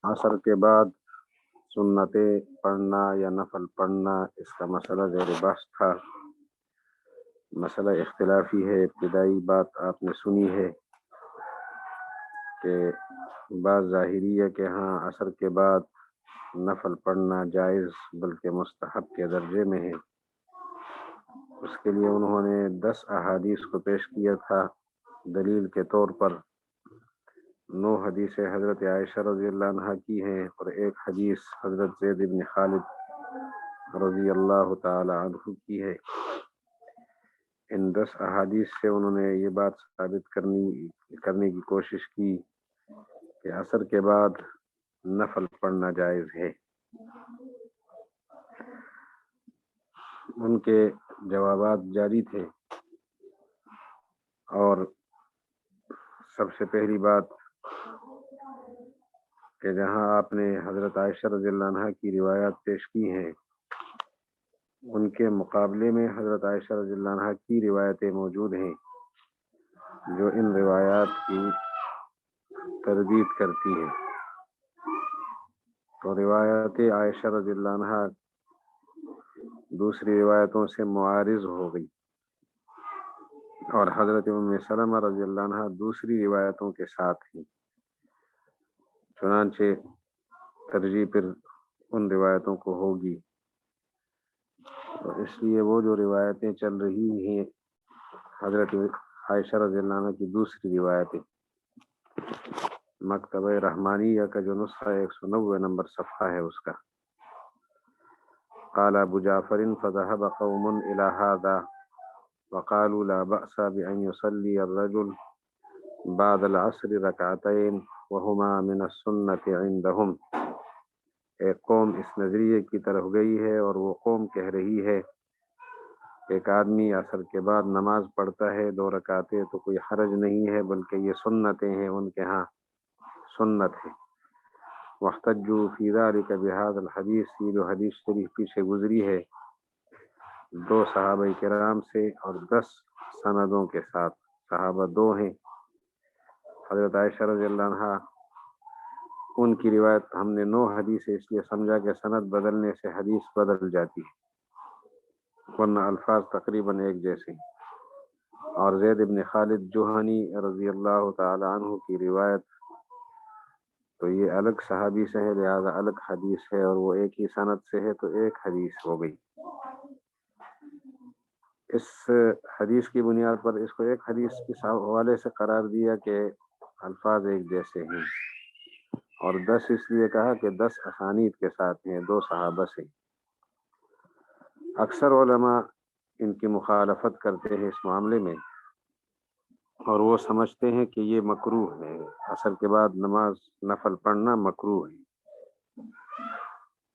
عصر کے بعد سنتیں پڑھنا یا نفل پڑھنا، اس کا مسئلہ زیر بحث تھا۔ مسئلہ اختلافی ہے۔ ابتدائی بات آپ نے سنی ہے کہ بعض ظاہریہ کے ہاں عصر کے بعد نفل پڑھنا جائز بلکہ مستحب کے درجے میں ہے۔ اس کے لیے انہوں نے 10 احادیث کو پیش کیا تھا دلیل کے طور پر۔ 9 حدیثیں حضرت عائشہ رضی اللہ عنہ کی ہیں اور ایک حدیث حضرت زید بن خالد رضی اللہ تعالی عنہ کی ہے۔ ان 10 احادیث سے انہوں نے یہ بات ثابت کرنے کی کوشش کی کہ عصر کے بعد نفل پڑھنا جائز ہے۔ ان کے جوابات جاری تھے، اور سب سے پہلی بات کہ جہاں آپ نے حضرت عائشہ رضی اللہ عنہ کی روایات پیش کی ہیں، ان کے مقابلے میں حضرت عائشہ رضی اللہ عنہ کی روایتیں موجود ہیں جو ان روایات کی تردید کرتی ہیں۔ تو روایت عائشہ رضی اللہ عنہ دوسری روایتوں سے معارض ہو گئی، اور حضرت ام سلمہ رضی اللہ عنہ دوسری روایتوں کے ساتھ ہیں۔ چنانچہ ترجیح پھر ان روایتوں کو ہوگی، تو اس لیے وہ جو روایتیں چل رہی ہیں حضرت عائشہ رضی اللہ عنہ کی دوسری روایتیں، مکتبہ رحمانیہ کا جو نسخہ 190 نمبر صفحہ ہے اس کا، قال ابو جعفر فذهب قوم الى هذا وقالوا لا بأس بأن يصلي الرجل بعد العصر ركعتين وهما من السنة عندهم۔ ایک قوم اس نظریے کی طرف گئی ہے، اور وہ قوم کہہ رہی ہے ایک آدمی عصر کے بعد نماز پڑھتا ہے 2 رکعتیں تو کوئی حرج نہیں ہے، بلکہ یہ سنتیں ہیں، ان کے ہاں سنت ہے۔ واحتجوا فی ذلک بهذا الحدیث، یہ جو حدیث شریف پیچھے گزری ہے 2 صحابہ کرام سے اور 10 سندوں کے ساتھ، صحابہ 2 ہیں، حضرت عائشہ رضی اللہ عنہ، ان کی روایت ہم نے 9 حدیث اس لیے سمجھا کہ سند بدلنے سے حدیث بدل جاتی ہے، ورنہ الفاظ تقریباً ایک جیسے۔ اور زید بن خالد جوہنی رضی اللہ تعالی عنہ کی روایت تو یہ الگ صحابی سے ہے، لہذا الگ حدیث ہے، اور وہ ایک ہی سند سے ہے تو ایک حدیث ہو گئی۔ اس حدیث کی بنیاد پر اس کو ایک حدیث کے حوالے سے قرار دیا کہ الفاظ ایک جیسے ہیں، اور 10 اس لیے کہا کہ 10 اسانید کے ساتھ ہیں، 2 صحابہ سے۔ اکثر علماء ان کی مخالفت کرتے ہیں اس معاملے میں، اور وہ سمجھتے ہیں کہ یہ مکروہ ہے، عصر کے بعد نماز نفل پڑھنا مکروہ ہے۔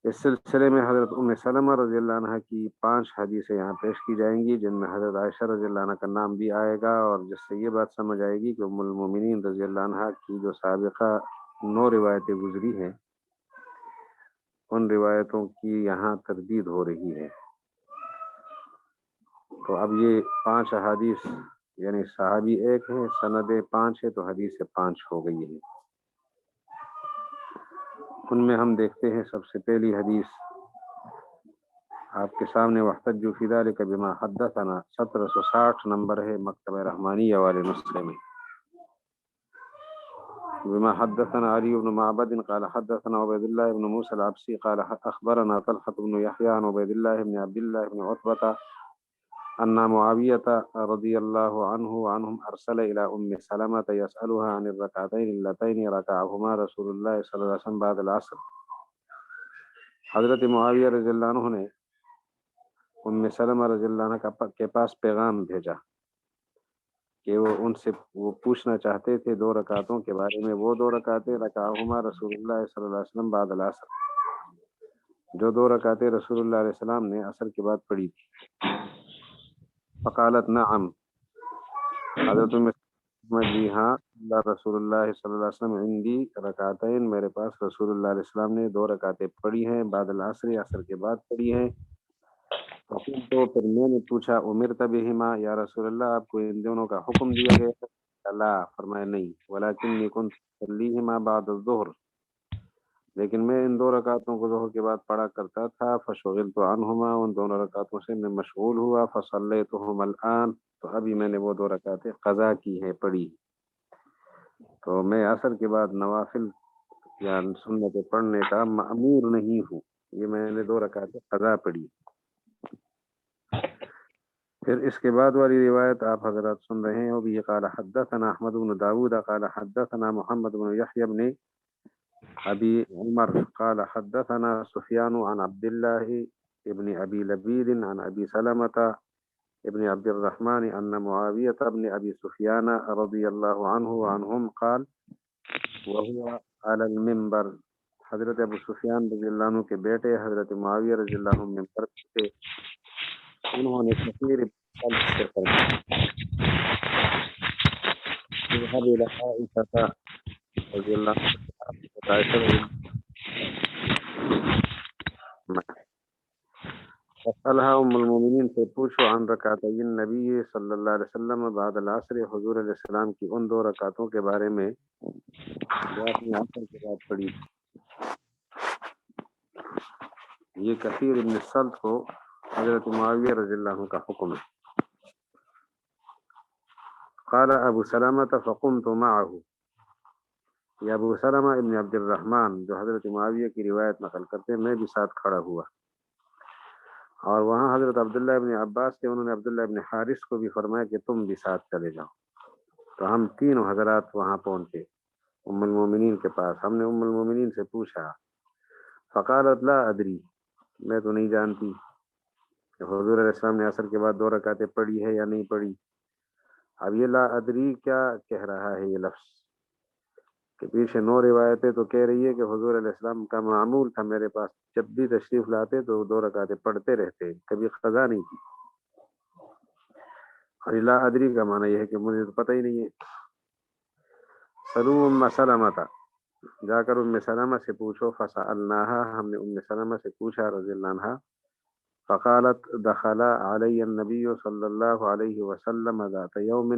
اس سلسلے میں حضرت ام سلمہ رضی اللہ عنہ کی 5 حدیثیں یہاں پیش کی جائیں گی، جن میں حضرت عائشہ رضی اللہ عنہ کا نام بھی آئے گا، اور جس سے یہ بات سمجھ آئے گی کہ ام المومنین رضی اللہ عنہ کی جو سابقہ 9 روایتیں گزری ہیں ان روایتوں کی یہاں تردید ہو رہی ہے۔ تو اب یہ 5 احادیث، یعنی صحابی ایک ہے، سند 5 ہے، تو حدیث 5 ہو گئی ہے۔ ان میں ہم دیکھتے ہیں سب سے پہلی حدیث آپ کے سامنے، واحتجوا فی ذلک بما حدثنا، 1760 نمبر ہے مکتبہ رحمانیہ والے نسخے میں۔ بما حدثنا علی بن معبد قال حدثنا عبید اللہ بن موسى العبسی قال اخبرنا طلحة بن یحیی عن عبید اللہ بن عبد اللہ بن عتبہ ان معاویة رضی اللہ عنہ عنهم ارسل الى ام سلمة يسألها عن الركعتين اللتين ركعهما رسول اللہ صلی اللہ علیہ وسلم بعد العصر۔ حضرت معاویہ رضی اللہ عنہ نے ام سلمہ رضی اللہ عنہ کے پاس پیغام بھیجا کہ وہ ان سے پوچھنا چاہتے تھے 2 رکعتوں کے بارے میں، وہ 2 رکعتیں رکعہما رسول اللہ صلی اللہ علیہ وسلم بعد العصر، جو 2 رکعتیں رسول اللہ علیہ السلام نے عصر کے بعد پڑھی تھی۔ فقالت نعم، حضرت میں جی ہاں، اللہ رسول اللہ صلی اللہ علیہ وسلم عندی رکعتین، میرے پاس رسول اللہ علیہ السلام نے 2 رکعتیں پڑھی ہیں، بعد العصر، عصر کے بعد پڑھی ہیں۔ تو پھر میں نے پوچھا امرت بہما، یا رسول اللہ آپ کو ان دونوں کا حکم دیا گیا ہے؟ لا، فرمایا نہیں، ولکنی کنت اصلیہما بعد الظہر، لیکن میں ان 2 رکعتوں کو ظہر کے بعد پڑھا کرتا تھا، فشغلت عنہما، ان دونوں رکعتوں سے میں مشغول ہوا، فصلیتہما الآن، تو ابھی میں نے وہ 2 رکعتیں قضا کی ہے، پڑھی۔ تو میں عصر کے بعد نوافل یا سنت پڑھنے کا مأمور نہیں ہوں، یہ میں نے 2 رکعتیں قضا پڑھی۔ پھر اس کے بعد والی روایت آپ حضرات سن رہے ہیں، وہ بھی قال حدثنا احمد بن داود قال حدثنا محمد بن يحيى بن ابي عمر قال حدثنا سفيان عن عبد الله ابن ابي لبيد عن ابي سلمة ابن عبد الرحمن ان معاوية بن ابي سفيان رضي الله عنه وعنهم قال وهو على المنبر، حضرت ابو سفیان رضی اللہ عنہ کے بیٹے حضرت معاویہ رضی اللہ عنہ منبر پہ، انہوں نے کثیر بن قلب سے فرمایا اذهب الى عائشة رضی اللہ عنہ، عائشہ رضی اللہ عنہ، فصلها ام المومنین سے پوچھو عن رکعتي النبی صلی اللہ علیہ وسلم بعد العصر، حضور علیہ السلام کی ان 2 رکعتوں کے بارے میں جو آپ نے عصر کے بعد پڑھی۔ یہ کثیر ابن سلط کو حضرت معاویہ رضی اللہ عنہ کا حکم ہے۔ قال ابو سلمة فقمت معه، یہ ابو سلمہ ابن عبد الرحمن جو حضرت معاویہ کی روایت نقل کرتے ہیں، میں بھی ساتھ کھڑا ہوا، اور وہاں حضرت عبداللہ ابن عباس تھے، انہوں نے عبداللہ ابن حارث کو بھی فرمایا کہ تم بھی ساتھ چلے جاؤ۔ تو ہم تینوں حضرات وہاں پہنچے ام المومنین کے پاس۔ ہم نے ام المومنین سے پوچھا، فقالت لا ادری، میں تو نہیں جانتی کہ حضور علیہ السلام نے عصر کے بعد 2 رکعتیں پڑھی ہے یا نہیں پڑھی۔ اب یہ لا ادری کیا کہہ رہا ہے یہ لفظ، کہ پیچھے 9 روایتیں تو کہہ رہی ہے کہ حضور علیہ السلام کا معمول تھا میرے پاس، جب بھی تشریف لاتے تو 2 رکعتیں پڑھتے رہتے، کبھی قضا نہیں کی۔ اور لا ادری کا معنی یہ ہے کہ مجھے تو پتہ ہی نہیں ہے۔ سلو ام سلمہ تھا، جا کر ام سلمہ سے پوچھو، فسألناها، ہم نے ام سلمہ سے پوچھا رضی اللہ عنہا، فقالت دخل علی النبی صلی اللہ علیہ وسلم ذات یوم،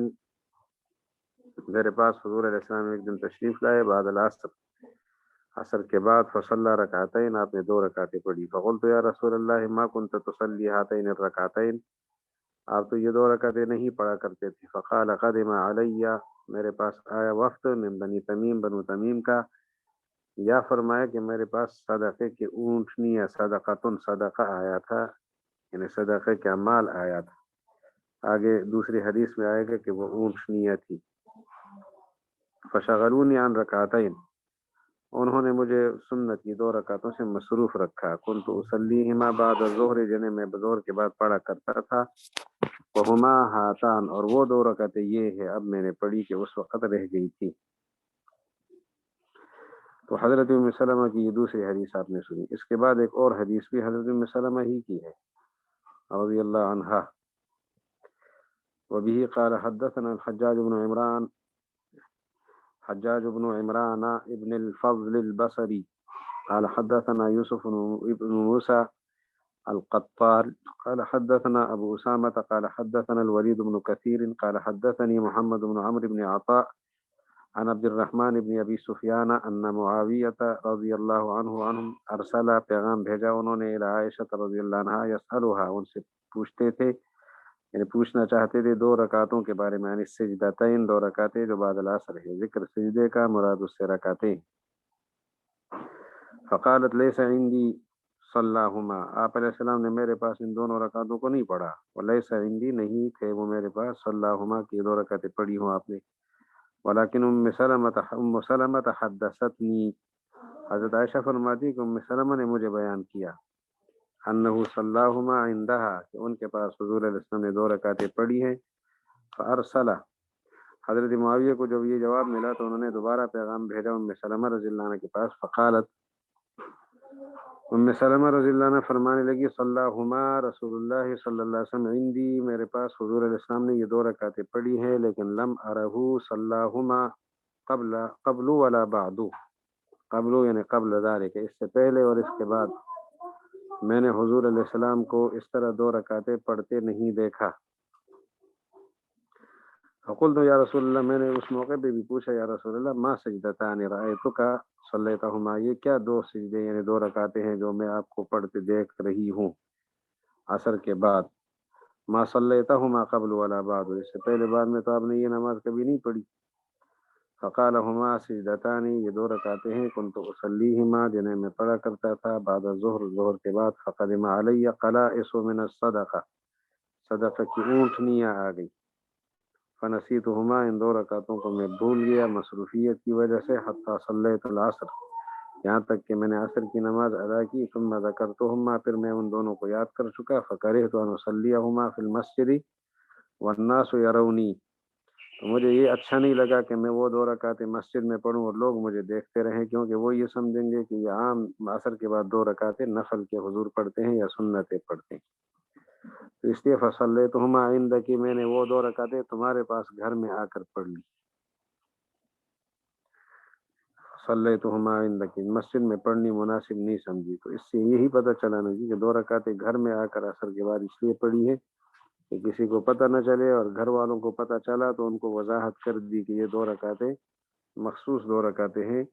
میرے پاس حضور علیہ السلام ایک دن تشریف لائے بعد العصر، عصر کے بعد، فصلی رکعتین، آپ نے 2 رکعتیں پڑھی، فقلت یا رسول اللہ ما كنت تصلی هاتین الرکعتین، آپ تو یہ 2 رکعتیں نہیں پڑھا کرتے تھے۔ فقال قدم علی، میرے پاس آیا وفد من بنی تمیم، بنو تمیم کا، یا فرمایا کہ میرے پاس صدقے کے اونٹنی یا صدقتن، صدقہ آیا تھا، یعنی صدقے کا مال آیا تھا، آگے دوسری حدیث میں آئے گا کہ وہ اونٹنیاں تھی۔ فشغلونی عن رکعتین، انہوں نے مجھے سنت کی 2 رکعتوں سے مصروف رکھا، کنت اصلیہما بعد الظہر، جنہیں میں بظہر کے بعد پڑھا کرتا تھا، وہما ہاتان، اور وہ 2 رکعتیں یہ ہے اب میں نے پڑھی کہ اس وقت رہ گئی تھی۔ تو حضرت ام سلمہ کی یہ دوسری حدیث آپ نے سنی۔ اس کے بعد ایک اور حدیث بھی حضرت ام سلمہ ہی کی ہے رضی اللہ عنہا، وبه قال حدثنا الحجاج بن عمران، حجاج بن عمران ابن الفضل البصري قال حدثنا يوسف بن موسى القطار قال حدثنا أبو أسامة قال حدثنا الوليد بن كثير قال حدثني محمد بن عمرو بن عطاء عن عبد الرحمن بن أبي سفيان أن معاوية رضي الله عنهم أرسل، پیغام بھیجا انہوں نے، إلى عائشة رضی اللہ عنہا، يسألها، ان سے پوچھتے تھے، یعنی پوچھنا چاہتے تھے 2 رکعتوں کے بارے میں، یعنی سجدتین، 2 رکعتیں جو بعد العصر ہے، ذکر سجدے کا، مراد اس سے رکعتیں۔ فقالت ليس عندي صلاهما، آپ علیہ السلام نے میرے پاس ان دونوں رکعتوں کو نہیں پڑھا، وليس عندي، نہیں تھے وہ میرے پاس، صلاهما کی 2 رکعتیں پڑھی ہوں آپ نے، ولكن ام سلمة حدثتنی، حضرت عائشہ فرماتی کہ ام سلمہ نے مجھے بیان کیا، انه صلاهما عندها، کہ ان کے پاس حضور علیہ السلام نے 2 رکعتیں پڑھی ہیں، فارسل، حضرت معاویہ کو جب یہ جواب ملا تو انہوں نے دوبارہ پیغام بھیجا ام سلمہ رضی اللہ عنہ کے پاس، فقالت، ام سلمہ رضی اللہ عنہ فرمانے لگی، صلاہما رسول اللہ صلی اللہ علیہ وسلم عندی، میرے پاس حضور علیہ السلام نے یہ 2 رکعتیں پڑھی ہیں، لیکن لم ارہ صلاہما قبل ولا بعد، قبل یعنی قبل ذالک، اس سے پہلے اور اس کے بعد میں نے حضور علیہ السلام کو اس طرح 2 رکعتیں پڑھتے نہیں دیکھا۔ فقلت یا رسول اللہ، میں نے اس موقع پہ بھی پوچھا یا رسول اللہ ما سجدتان رأیتک صلیتہما، یہ کیا دو سجدے یعنی دو رکعتیں ہیں جو میں آپ کو پڑھتے دیکھ رہی ہوں عصر کے بعد، ما صلیتہما قبل ولا بعد، اس سے پہلے بعد میں تو آپ نے یہ نماز کبھی نہیں پڑھی۔ فقال ہما سجدتان، یہ دو رکعتیں ہیں کنت اصلیہما جنہیں میں پڑھا کرتا تھا بعد الظہر، ظہر کے بعد، فقدم علی قلائص من الصدقہ، صدقہ کی اونٹنیاں آ گئی، فنسیتہما، ان دو رکعتوں کو میں بھول گیا مصروفیت کی وجہ سے، حتی صلیت العصر، یہاں تک کہ میں نے عصر کی نماز ادا کی، ثم ذکرتہما، پھر میں ان دونوں کو یاد کر چکا، فکرہت ان اصلیہما فی المسجد والناس یرونی، تو مجھے یہ اچھا نہیں لگا کہ میں وہ دو رکعتیں مسجد میں پڑھوں اور لوگ مجھے دیکھتے رہیں، کیونکہ وہ یہ سمجھیں گے کہ یہ عام عصر کے بعد دو رکعتیں نفل کے حضور پڑھتے ہیں یا سنتیں پڑھتے ہیں، تو اس لیے فصلیتہما عندک، میں نے وہ دو رکعتیں تمہارے پاس گھر میں آ کر پڑھ لی، صلیتہما عندک، مسجد میں پڑھنی مناسب نہیں سمجھی، تو اس سے یہی پتہ چلا نا جی کہ دو رکعتیں گھر میں آ کر عصر کے بعد اس لیے پڑھی ہے کہ کسی کو پتہ نہ چلے، اور گھر والوں کو پتہ چلا تو ان کو وضاحت کر دی کہ یہ دو رکعتیں مخصوص دو رکعتیں ہیں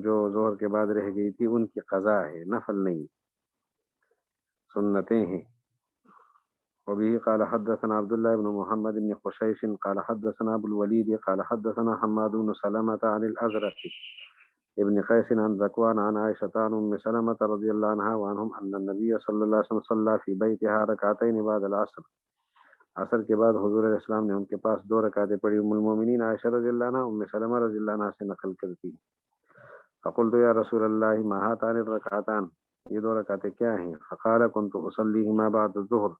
جو ظہر کے بعد رہ گئی تھی، ان کی قضا ہے، نفل نہیں، سنتیں ہیں۔ وبه قال حدثنا عبد الله بن محمد بن قشيش قال حدثنا ابو الوليد قال حدثنا حماد بن سلمة عن الازرق ابن قيس عن ذكوان عن عائشة عن ام سلمة رضي الله عنها وعنهم ان النبي صلى الله عليه وسلم صلى في بيتها ركعتين بعد العصر، عصر کے بعد حضور علیہ السلام نے ان کے پاس دو رکعتیں پڑھی، ام المومنین عائشہ رضی اللہ عنہ ام سلمہ رضی اللہ عنہ سے نقل کرتی۔ فقلت یا رسول اللہ ما هاتان الرکعتان، یہ دو رکعتیں کیا ہیں؟ فقال كنت اصلیہما بعد الظہر،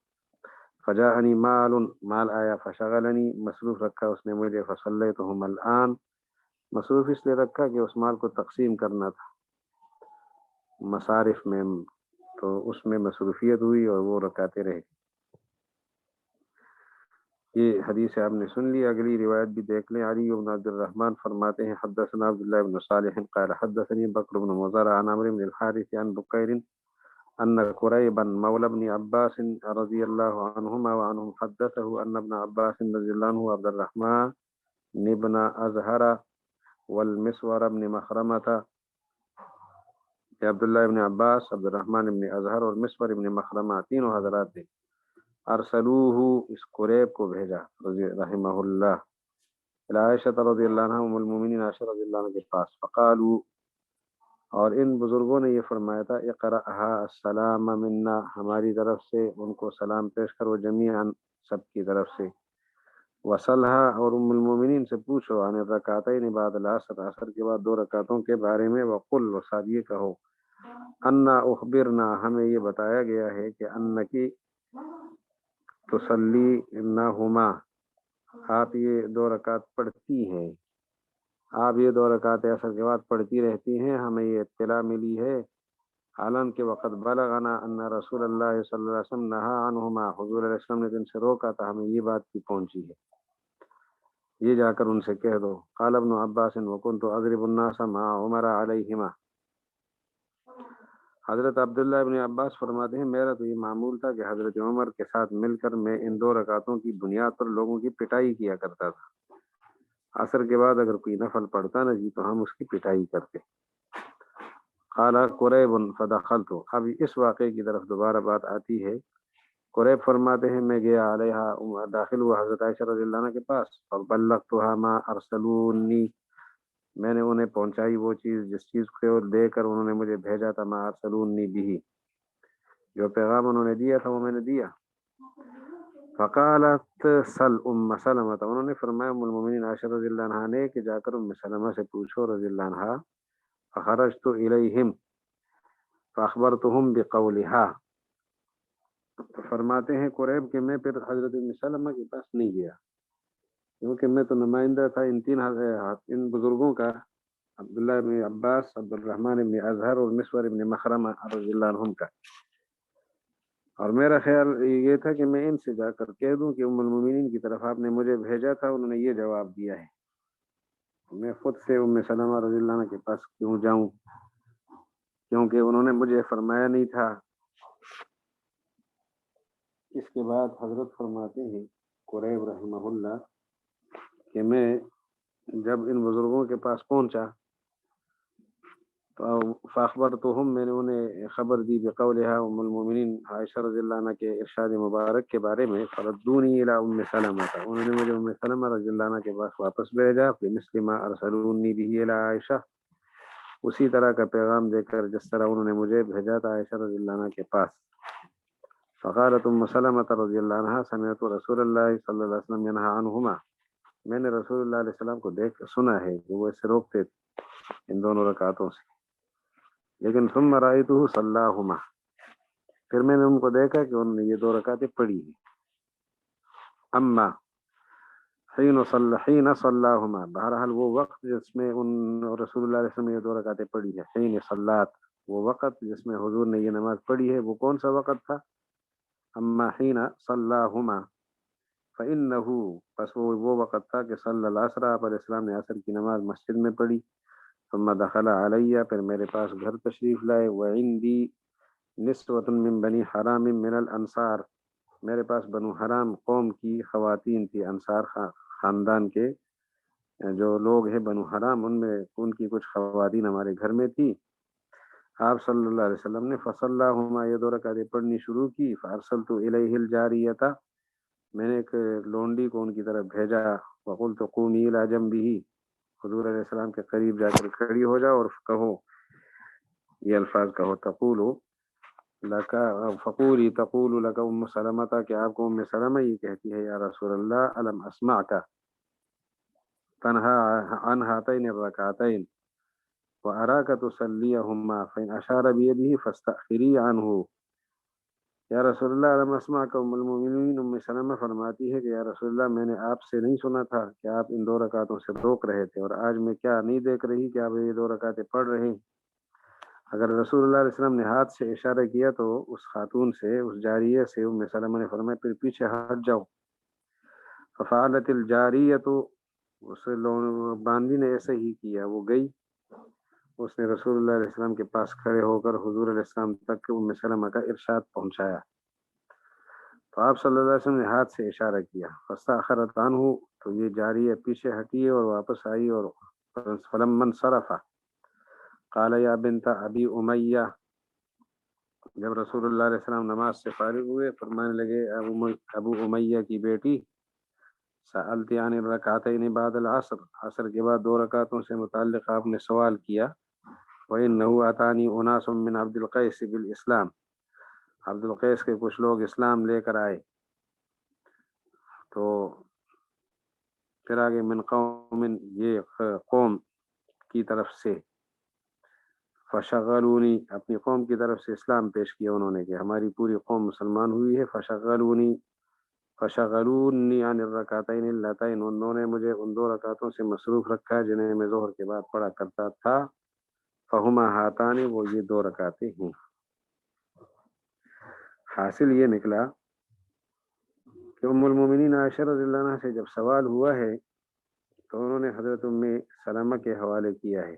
فجاءنی مال آیا، فشغلنی، مصروف رکھا اس نے مجھے، فصلیتہما الآن، مصروف اس لیے رکھا کہ اس مال کو تقسیم کرنا تھا مصارف میں، تو اس میں مصروفیت ہوئی اور وہ رکعتیں رہ گئی۔ یہ حدیث آپ نے سن لی، اگلی روایت بھی دیکھ لیں۔ علی بن عبد الرحمن فرماتے ہیں حدثنا عبداللہ بن صالح قال حدثني بکر بن مضر عن عمرو بن الحارث عن بقیر ان قریبا مولى بن عباس رضی اللہ عنہما وعنهم حدثه ان ابن عباس رضی اللہ عنہ عبد الرحمن بن ازہر والمسور بن مخرمة، عبداللہ ابن عباس، عبد الرحمن ابن ازہر اور مسور ابن مخرمہ تینوں حضرات تھے، ارسلوہ، اس قریب کو بھیجا رحمہ اللہ، عائشہ رضی اللہ عنہ ام المومنین عائشہ رضی اللہ عنہ کے پاس، فقالو، اور ان بزرگوں نے یہ فرمایا تھا، اقرأھا السلام منا، ہماری طرف سے ان کو سلام پیش کرو، جمیعاً، سب کی طرف سے، وصلھا، اور ام المومنین سے پوچھو، عن الرکعتین بعد العصر، عصر کے بعد دو رکعتوں کے بارے میں، وقل، و ساتھ یہ کہو، انا اخبرنا، ہمیں یہ بتایا گیا ہے کہ انکی تصلی انہما، آپ یہ دو رکعت پڑھتی ہیں، آپ یہ دو رکعت عصر کے بعد پڑھتی رہتی ہیں، ہمیں یہ اطلاع ملی ہے، حالانکہ وقت بلغنا ان رسول اللہ صلی اللہ علیہ وسلم نہا عنہما، حضور علیہ السلام نے جن سے روکا تھا، ہمیں یہ بات کی پہنچی ہے، یہ جا کر ان سے کہہ دو۔ قال ابن عباس وکنت اضرب الناس مع عمر علیہما، حضرت عبداللہ ابن عباس فرماتے ہیں میرا تو یہ معمول تھا کہ حضرت عمر کے ساتھ مل کر میں ان دو رکعتوں کی بنیاد پر لوگوں کی پٹائی کیا کرتا تھا، عصر کے بعد اگر کوئی نفل پڑھتا نا جی تو ہم اس کی پٹائی کرتے۔ قال قریب فدخلت، اب اس واقعے کی طرف دوبارہ بات آتی ہے، قریب فرماتے ہیں میں گیا علیہا، داخل ہوا حضرت عائشہ رضی اللہ عنہ کے پاس، فبلغتها ما ارسلونی، میں نے انہیں پہنچائی وہ چیز جس چیز کو دے کر انہوں نے مجھے بھیجا تھا، ما ارسلونی بھی، جو پیغام انہوں نے دیا تھا وہ میں نے دیا۔ فقالت سل ام سلمہ، انہوں نے فرمایا ام المومنین عائشہ رضی اللہ عنہا نے کہ جا کر ام سلمہ سے پوچھو رضی اللہ عنہا، فخرجت الیہم فاخبرتہم بقولہا، تو فرماتے ہیں قریب کہ میں پھر حضرت ام سلمہ کے پاس نہیں گیا، کیونکہ میں تو نمائندہ تھا ان بزرگوں کا، عبداللہ ابن عباس، عبد الرحمن ابن ازہر اور مسور ابن مخرمہ رضی اللہ عنہم کا، اور میرا خیال یہ تھا کہ میں ان سے جا کر کہہ دوں کہ ام المومنین کی طرف آپ نے مجھے بھیجا تھا، انہوں نے یہ جواب دیا ہے، میں خود سے ام سلمہ رضی اللہ عنہ کے پاس کیوں جاؤں، کیونکہ انہوں نے مجھے فرمایا نہیں تھا۔ اس کے بعد حضرت فرماتے ہیں قریب رحمہ اللہ کہ میں جب ان بزرگوں کے پاس پہنچا تو فاخبرتہم، میں نے انہیں خبر دی بقولها ام المومنین عائشہ رضی اللہ عنہ کے ارشاد مبارک کے بارے میں، فردونی الی ام سلمہ، انہوں نے مجھے ام سلمہ رضی اللہ عنہ کے پاس واپس بھیجا، بمثل ما ارسلونی به الی عائشہ، اسی طرح کا پیغام دے کر جس طرح انہوں نے مجھے بھیجا تھا عائشہ رضی اللہ عنہ کے پاس۔ فقالت ام سلمہ رضی اللہ عنہ سمعت رسول اللہ صلی اللہ علیہ وسلم ینہی عنہما، میں نے رسول اللہ علیہ وسلم کو سنا ہے کہ وہ اسے روکتے تھے ان دونوں رکعتوں سے، لیکن ثم رأیتہ صلاہما، پھر میں نے ان کو دیکھا کہ انہوں نے یہ 2 رکعتیں پڑھی ہیں۔ اما حین صلاہما، بہرحال وہ وقت جس میں ان رسول اللہ علیہ وسلم نے یہ 2 رکعتیں پڑھی ہے، حین صلات، وہ وقت جس میں حضور نے یہ نماز پڑھی ہے، وہ کون سا وقت تھا؟ اما حین صلاہما فإنہ، پس وہ وقت تھا کہ صلی العصر، آپ علیہ السلام نے عصر کی نماز مسجد میں پڑھی، ثم دخل علیہ، پھر میرے پاس گھر تشریف لائے، وعندی نسوۃ من بنی حرام من الانصار، میرے پاس بنو حرام قوم کی خواتین تھی، انصار خاندان کے جو لوگ ہیں بنو حرام، ان کی کچھ خواتین ہمارے گھر میں تھی۔ آپ صلی اللہ علیہ وسلم نے فصلاہما، یہ 2 رکعتیں پڑھنی شروع کی، فارسلت الیہ الجاریۃ، میں نے ایک لونڈی کو ان کی طرف بھیجا، وقلت قومی الی جنبہ، حضور علیہ السلام کے قریب جا کر کھڑی ہو جاؤ اور کہو، یہ الفاظ کہو، تقول لکا، فقولی تقول لکا ام سلمہ، کہ آپ کو ام سلمہ یہ کہتی ہے، یا رسول اللہ علم اسمعک تنہا عن ہاتین الرکعتین وأراك تصليهما فإن أشار بيده فاستأخري عنه، یا رسول اللہ علم اسمعک، ام المومنین ام سلمہ فرماتی ہے کہ یا رسول اللہ، میں نے آپ سے نہیں سنا تھا کہ آپ ان 2 رکعتوں سے روک رہے تھے، اور آج میں کیا نہیں دیکھ رہی کہ آپ یہ 2 رکعتیں پڑھ رہے ہیں۔ اگر رسول اللہ علیہ وسلم نے ہاتھ سے اشارہ کیا تو اس خاتون سے، اس جاریہ سے، ام سلمہ نے فرمایا پھر پیچھے ہٹ جاؤ، ففعلت الجاریۃ، اس باندی نے ایسے ہی کیا، وہ گئی، اس نے رسول اللہ علیہ السلام کے پاس کھڑے ہو کر حضور علیہ السلام تک ام سلمہ کا ارشاد پہنچایا، تو آپ صلی اللہ علیہ وسلم نے ہاتھ سے اشارہ کیا، فاستأخرت عنہ، تو یہ جاریہ پیچھے ہٹی اور واپس آئی، اور فلما انصرف قال یا بنت ابی امیہ، جب رسول اللہ علیہ السلام نماز سے فارغ ہوئے، فرمانے لگے ابو امیہ کی بیٹی، سألتی عن الرکعتین بعد العصر، عصر کے بعد 2 رکعتوں سے متعلق آپ نے سوال کیا، وإنه أتاني أناس من عبد القیس بالاسلام، عبد القیس کے کچھ لوگ اسلام لے کر آئے، تو پھر آگے من قوم، یہ قوم کی طرف سے، فشغلونی، اپنی قوم کی طرف سے اسلام پیش کیا انہوں نے کہ ہماری پوری قوم مسلمان ہوئی ہے، فشغلونی عن الرکعتین اللتین، انہوں نے مجھے ان 2 رکعتوں سے مصروف رکھا جنہیں میں ظہر کے بعد پڑھا کرتا تھا، فہما ہاتان، وہ یہ 2 رکعتیں ہیں۔ حاصل یہ نکلا کہ ام المومنین عائشہ رضی اللہ عنہ سے جب سوال ہوا ہے تو انہوں نے حضرت ام سلمہ کے حوالے کیا ہے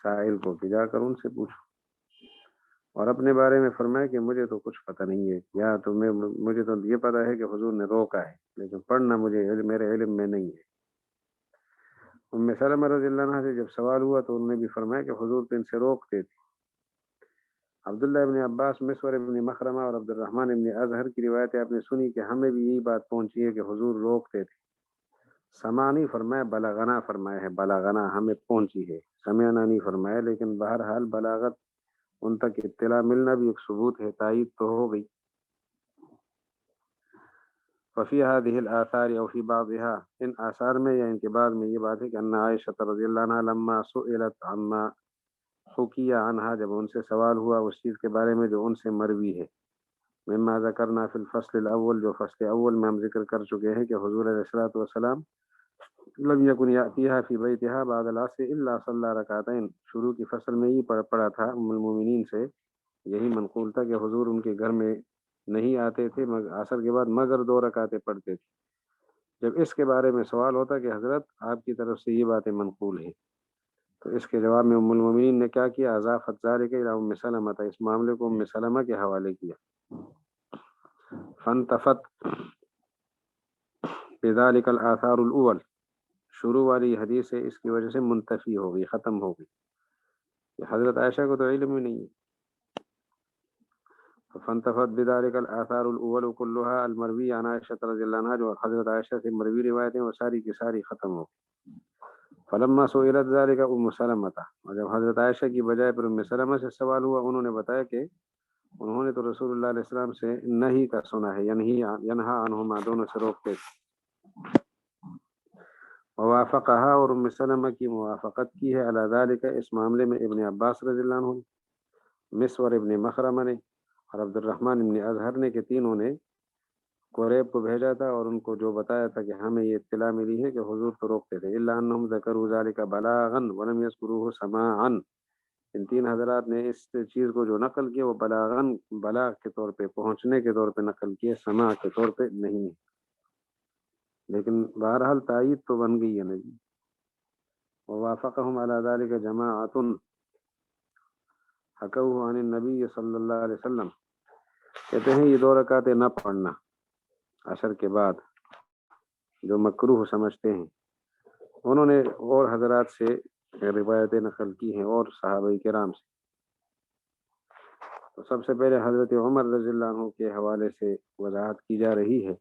سائل کو کہ جا کر ان سے پوچھو، اور اپنے بارے میں فرمایا کہ مجھے تو کچھ پتہ نہیں ہے، یا تو مجھے تو یہ پتہ ہے کہ حضور نے روکا ہے، لیکن پڑھنا میرے علم میں نہیں ہے۔ ام سلمہ رضی اللہ عنہ سے جب سوال ہوا تو انہوں نے بھی فرمایا کہ حضور تو ان سے روکتے تھے۔ عبداللہ ابن عباس، مسور ابن مخرمہ اور عبد الرحمن ابن ازہر کی روایتیں آپ نے سنی کہ ہمیں بھی یہی بات پہنچی ہے کہ حضور روکتے تھے۔ سمع نہیں فرمایا، بلغنا فرمایا ہے، بلغنا ہمیں پہنچی ہے، سمعنا نہیں فرمایا، لیکن بہرحال بلاغت، ان تک اطلاع ملنا بھی ایک ثبوت ہے، تائید تو ہو گئی۔ ففی هذه الآثار او فی بعضها، ان آثار میں یا ان کے بعد میں یہ بات ہے کہ ان عائشہ رضی اللہ عنہ لما سئلت عما حکی عنہا، جب ان سے سوال ہوا اس چیز کے بارے میں جو ان سے مروی ہے، مما ذکرنا فی الفصل الاول، جو فصل اول میں ہم ذکر کر چکے ہیں کہ حضور علیہ الصلوۃ والسلام لم یکن یأتیہا فی بیتہا بعد العصر الا صلی رکعتین، شروع کی فصل میں یہ پڑھا تھا ام المومنین سے، یہی منقول تھا کہ حضور ان کے گھر میں نہیں آتے تھے عصر کے بعد مگر 2 رکعتیں پڑھتے تھے۔ جب اس کے بارے میں سوال ہوتا کہ حضرت آپ کی طرف سے یہ باتیں منقول ہیں، تو اس کے جواب میں ام المومنین نے کیا کیا، اضافت ذالک الی ام سلمہ، اس معاملے کو ام سلمہ کے حوالے کیا۔ فانتفت، بذالک الآثار الاول، شروع والی حدیث ہے اس کی وجہ سے منتفی ہو گئی، ختم ہو گئی. حضرت عائشہ کو تو علم ہی نہیں ہے. فانتفت بذالک الآثار الاول كلها المروی عن عائشہ رضی اللہ عنہا، جو حضرت عائشہ سے مروی روایتیں وہ ساری کی ساری ختم ہو گئی. فلما سئلت ذلك ام سلمہ، اور جب حضرت عائشہ کی بجائے پر ام سلمہ سے سوال ہوا، انہوں نے بتایا کہ انہوں نے تو رسول اللہ علیہ السلام سے نہیں کا سنا ہے، ینہا عنہما، دونوں سے روکتے تھے. موافقہ، اور ام سلمہ کی موافقت کی ہے علی ذلک، اس معاملے میں ابن عباس رضی اللہ عنہ، مسور ابن مخرمہ نے اور عبد الرحمن ابن اظہر نے، کہ تینوں نے قریب کو بھیجا تھا اور ان کو جو بتایا تھا کہ ہمیں یہ اطلاع ملی ہے کہ حضور تو روکتے تھے. الا انہم ذکروا ذلک بلاغا ولم یذکروه سماعا، ان تین حضرات نے اس چیز کو جو نقل کیا وہ بلاغ کے طور پہ، پہنچنے کے طور پہ نقل کیے، سماع کے طور پہ نہیں. لیکن بہرحال تائید تو بن گئی ہے نا جی. ووافقهم على ذلك جماعة حكوه عن النبي صلی اللہ علیہ وسلم. کہتے ہیں یہ 2 رکعتیں نہ پڑھنا عصر کے بعد جو مکروہ سمجھتے ہیں، انہوں نے اور حضرات سے روایتیں نقل کی ہیں اور صحابہ کرام سے. تو سب سے پہلے حضرت عمر رضی اللہ عنہ کے حوالے سے وضاحت کی جا رہی ہے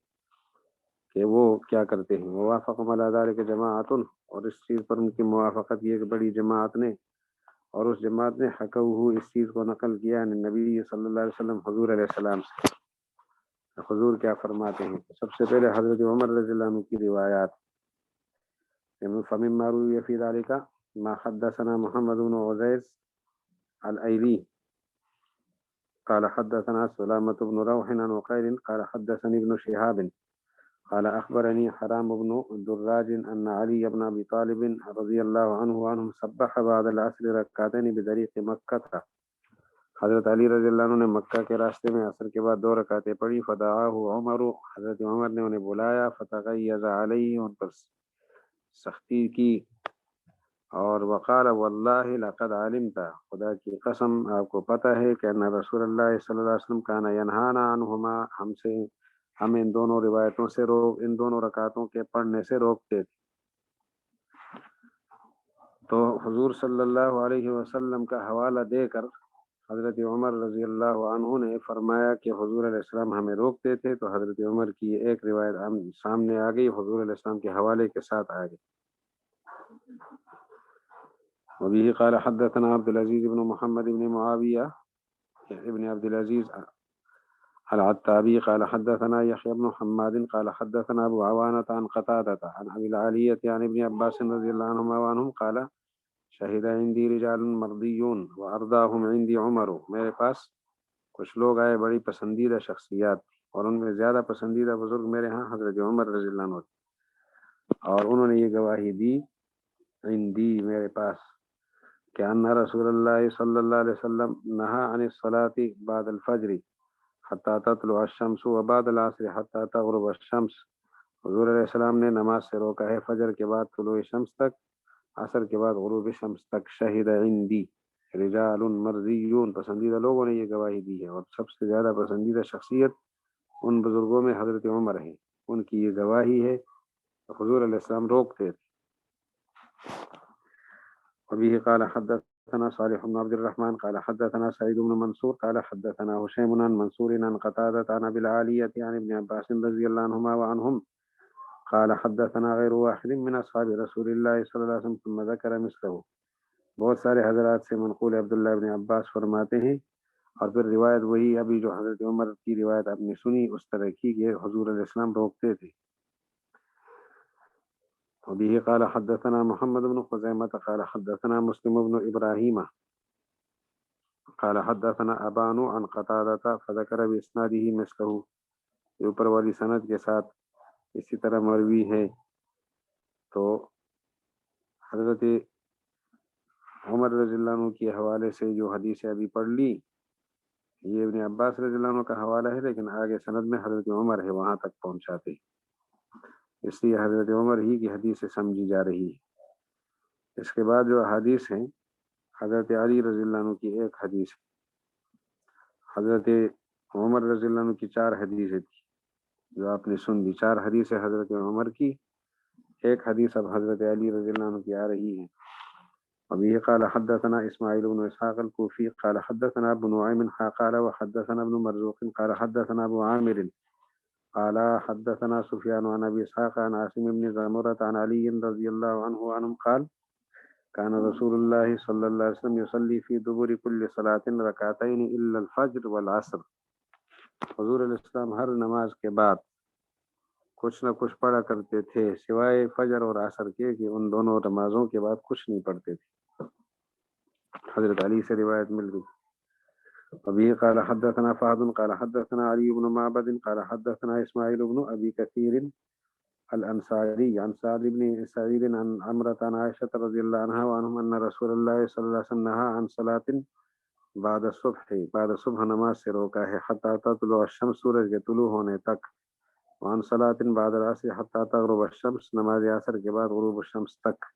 کہ وہ کیا کرتے ہیں. ووافقهم علی ذلک جماعۃ، اور اس چیز پر ان کی موافقت کی ایک بڑی جماعت نے، اور اس جماعت نے حکوہ، اس چیز کو نقل کیا ہے نبی صلی اللہ علیہ وسلم، حضور علیہ السلام سے. حضور کیا فرماتے ہیں؟ سب سے پہلے حضرت عمر رضی اللہ عنہ کی روایات. فمما روی فی ذلک ما حدثنا محمد بن عزیز الایلی قال حدثنا سلامة بن روح عن وقيل قال حدثني ابن شهاب قال أخبرني حرام بن دراج أن علي بن أبي طالب رضي الله عنه وعنهم سبح بعد العصر ركعتين بطريق مكة. حضرت علی رضی اللہ عنہ نے مکہ کے راستے میں عصر کے بعد 2 رکعتیں پڑھی. فدعاه عمر، حضرت عمر نے انہیں بلایا. فتغیظ علیہ، ان پر سختی کی. اور وقال واللہ لقد علمت، خدا کی قسم آپ کو پتہ ہے کہ ان رسول اللہ صلی اللہ علیہ وسلم کان ینہانا عنہما، ہم ان دونوں روایتوں سے ان دونوں رکعتوں کے پڑھنے سے روکتے تھے. تو حضور صلی اللہ علیہ وسلم کا حوالہ دے کر حضرت عمر رضی اللہ عنہ نے فرمایا کہ حضور علیہ السلام ہمیں روکتے تھے. تو حضرت عمر کی ایک روایت سامنے آ گئی، حضور علیہ السلام کے حوالے کے ساتھ آ گئی. وبه قال حدثنا عبد العزيز بن محمد بن معاوية ابن عبد العزيز العتابي قال حدثنا يحيى بن حماد قال حدثنا أبو عوانة عن قتادة عن أبي العالية عن ابن عباس رضي الله عنهما وعنهم قال شهد عندي رجال مرضيون وأرضاهم عندي عمر. میرے پاس کچھ لوگ آئے بڑی پسندیدہ شخصیات، اور ان میں زیادہ پسندیدہ بزرگ میرے ہاں حضرت عمر رضی اللہ عنہ، اور انہوں نے یہ گواہی دی عندی، میرے پاس، کہ ان رسول اللہ صلی اللہ علیہ وسلم نہا عن الصلاة بعد الفجر حتی تطلع الشمس وبعد العصر حتی تغرب الشمس. حضور علیہ السلام نے نماز سے روکا ہے فجر کے بعد طلوع شمس تک، عصر کے بعد غروب شمس تک. شہد عندی رجال مرضیون، پسندیدہ لوگوں نے یہ گواہی دی ہے، اور سب سے زیادہ پسندیدہ شخصیت ان بزرگوں میں حضرت عمر ہیں، ان کی یہ گواہی ہے. حضور علیہ السلام روکتے تھے. وبه قال حدثنا صالح بن عبد الرحمن قال حدثنا سعيد بن منصور قال حدثنا هشيم عن منصور عن قتادة عن أبي العالية عن ابن عباس رضي الله عنهما وعنهم قال حدثنا غير واحد من أصحاب رسول الله صلى الله عليه وسلم ثم ذكر مثله. بہت سارے حضرات سے منقول عبداللہ ابن عباس فرماتے ہیں، اور پھر روایت وہی ابھی جو حضرت عمر کی روایت آپ نے سنی اس طرح کی کہ حضور علیہ السلام روکتے تھے. وبه قال حدثنا محمد بن خزیمة قال حدثنا مسلم بن ابراہیم قال حدثنا ابان عن قتادة فذكر باسناده مثله. یہ اوپر والی سند کے ساتھ اسی طرح مروی ہے. تو حضرت عمر رضی اللہ عنہ کے حوالے سے جو حدیث ابھی پڑھ لی، یہ ابن عباس رضی اللہ عنہ کا حوالہ ہے، لیکن آگے سند میں حضرت عمر ہے، وہاں تک پہنچاتے، اس لیے حضرت عمر ہی کی حدیث سے سمجھی جا رہی ہے. اس کے بعد جو حدیث ہیں، حضرت علی رضی اللہ عنہ کی ایک حدیث ہے، حضرت عمر رضی اللہ عنہ کی 4 حدیثیں تھی. جو آپ نے سن لی. 4 حدیث حضرت عمر کی، ایک حدیث اب حضرت علی رضی اللہ عنہ کی آ رہی ہے. ابھی قال حدثنا اسماعیل بن اسحاق الكوفی قال حدثنا ابو نعیم قال وحدثنا ابن مرزوق قال حدثنا ابو عامر قال حدثنا سفیان عن ابی اسحاق عن عاصم بن زمرة عن علی رضی اللہ عنہ قال كان رسول الله صلی اللہ علیہ وسلم يصلي في دبر كل صلاة ركعتين الا الفجر والعصر. حضور علیہ السلام ہر نماز کے بعد کچھ نہ کچھ پڑھا کرتے تھے سوائے فجر اور عصر کے، کہ ان دونوں نمازوں کے بعد کچھ نہیں پڑھتے تھے. حضرت علی سے روایت مل گئی. ابھی قال حدثنا فهد قال حدثنا علي بن معبد قال حدثنا اسماعيل بن ابي كثير الانصاري عن سعد بن سعيد عن عمرة عن عائشة رضي الله عنها وعنهم ان رسول الله صلى الله عليه وسلم نهى عن صلاة بعد الصبح، بعد صبح نماز سے روکا ہے، حتى تطلع الشمس، سورج کے طلوع ہونے تک، وعن صلاة بعد العصر حتى تغرب الشمس، نماز عصر کے بعد غروب الشمس تک.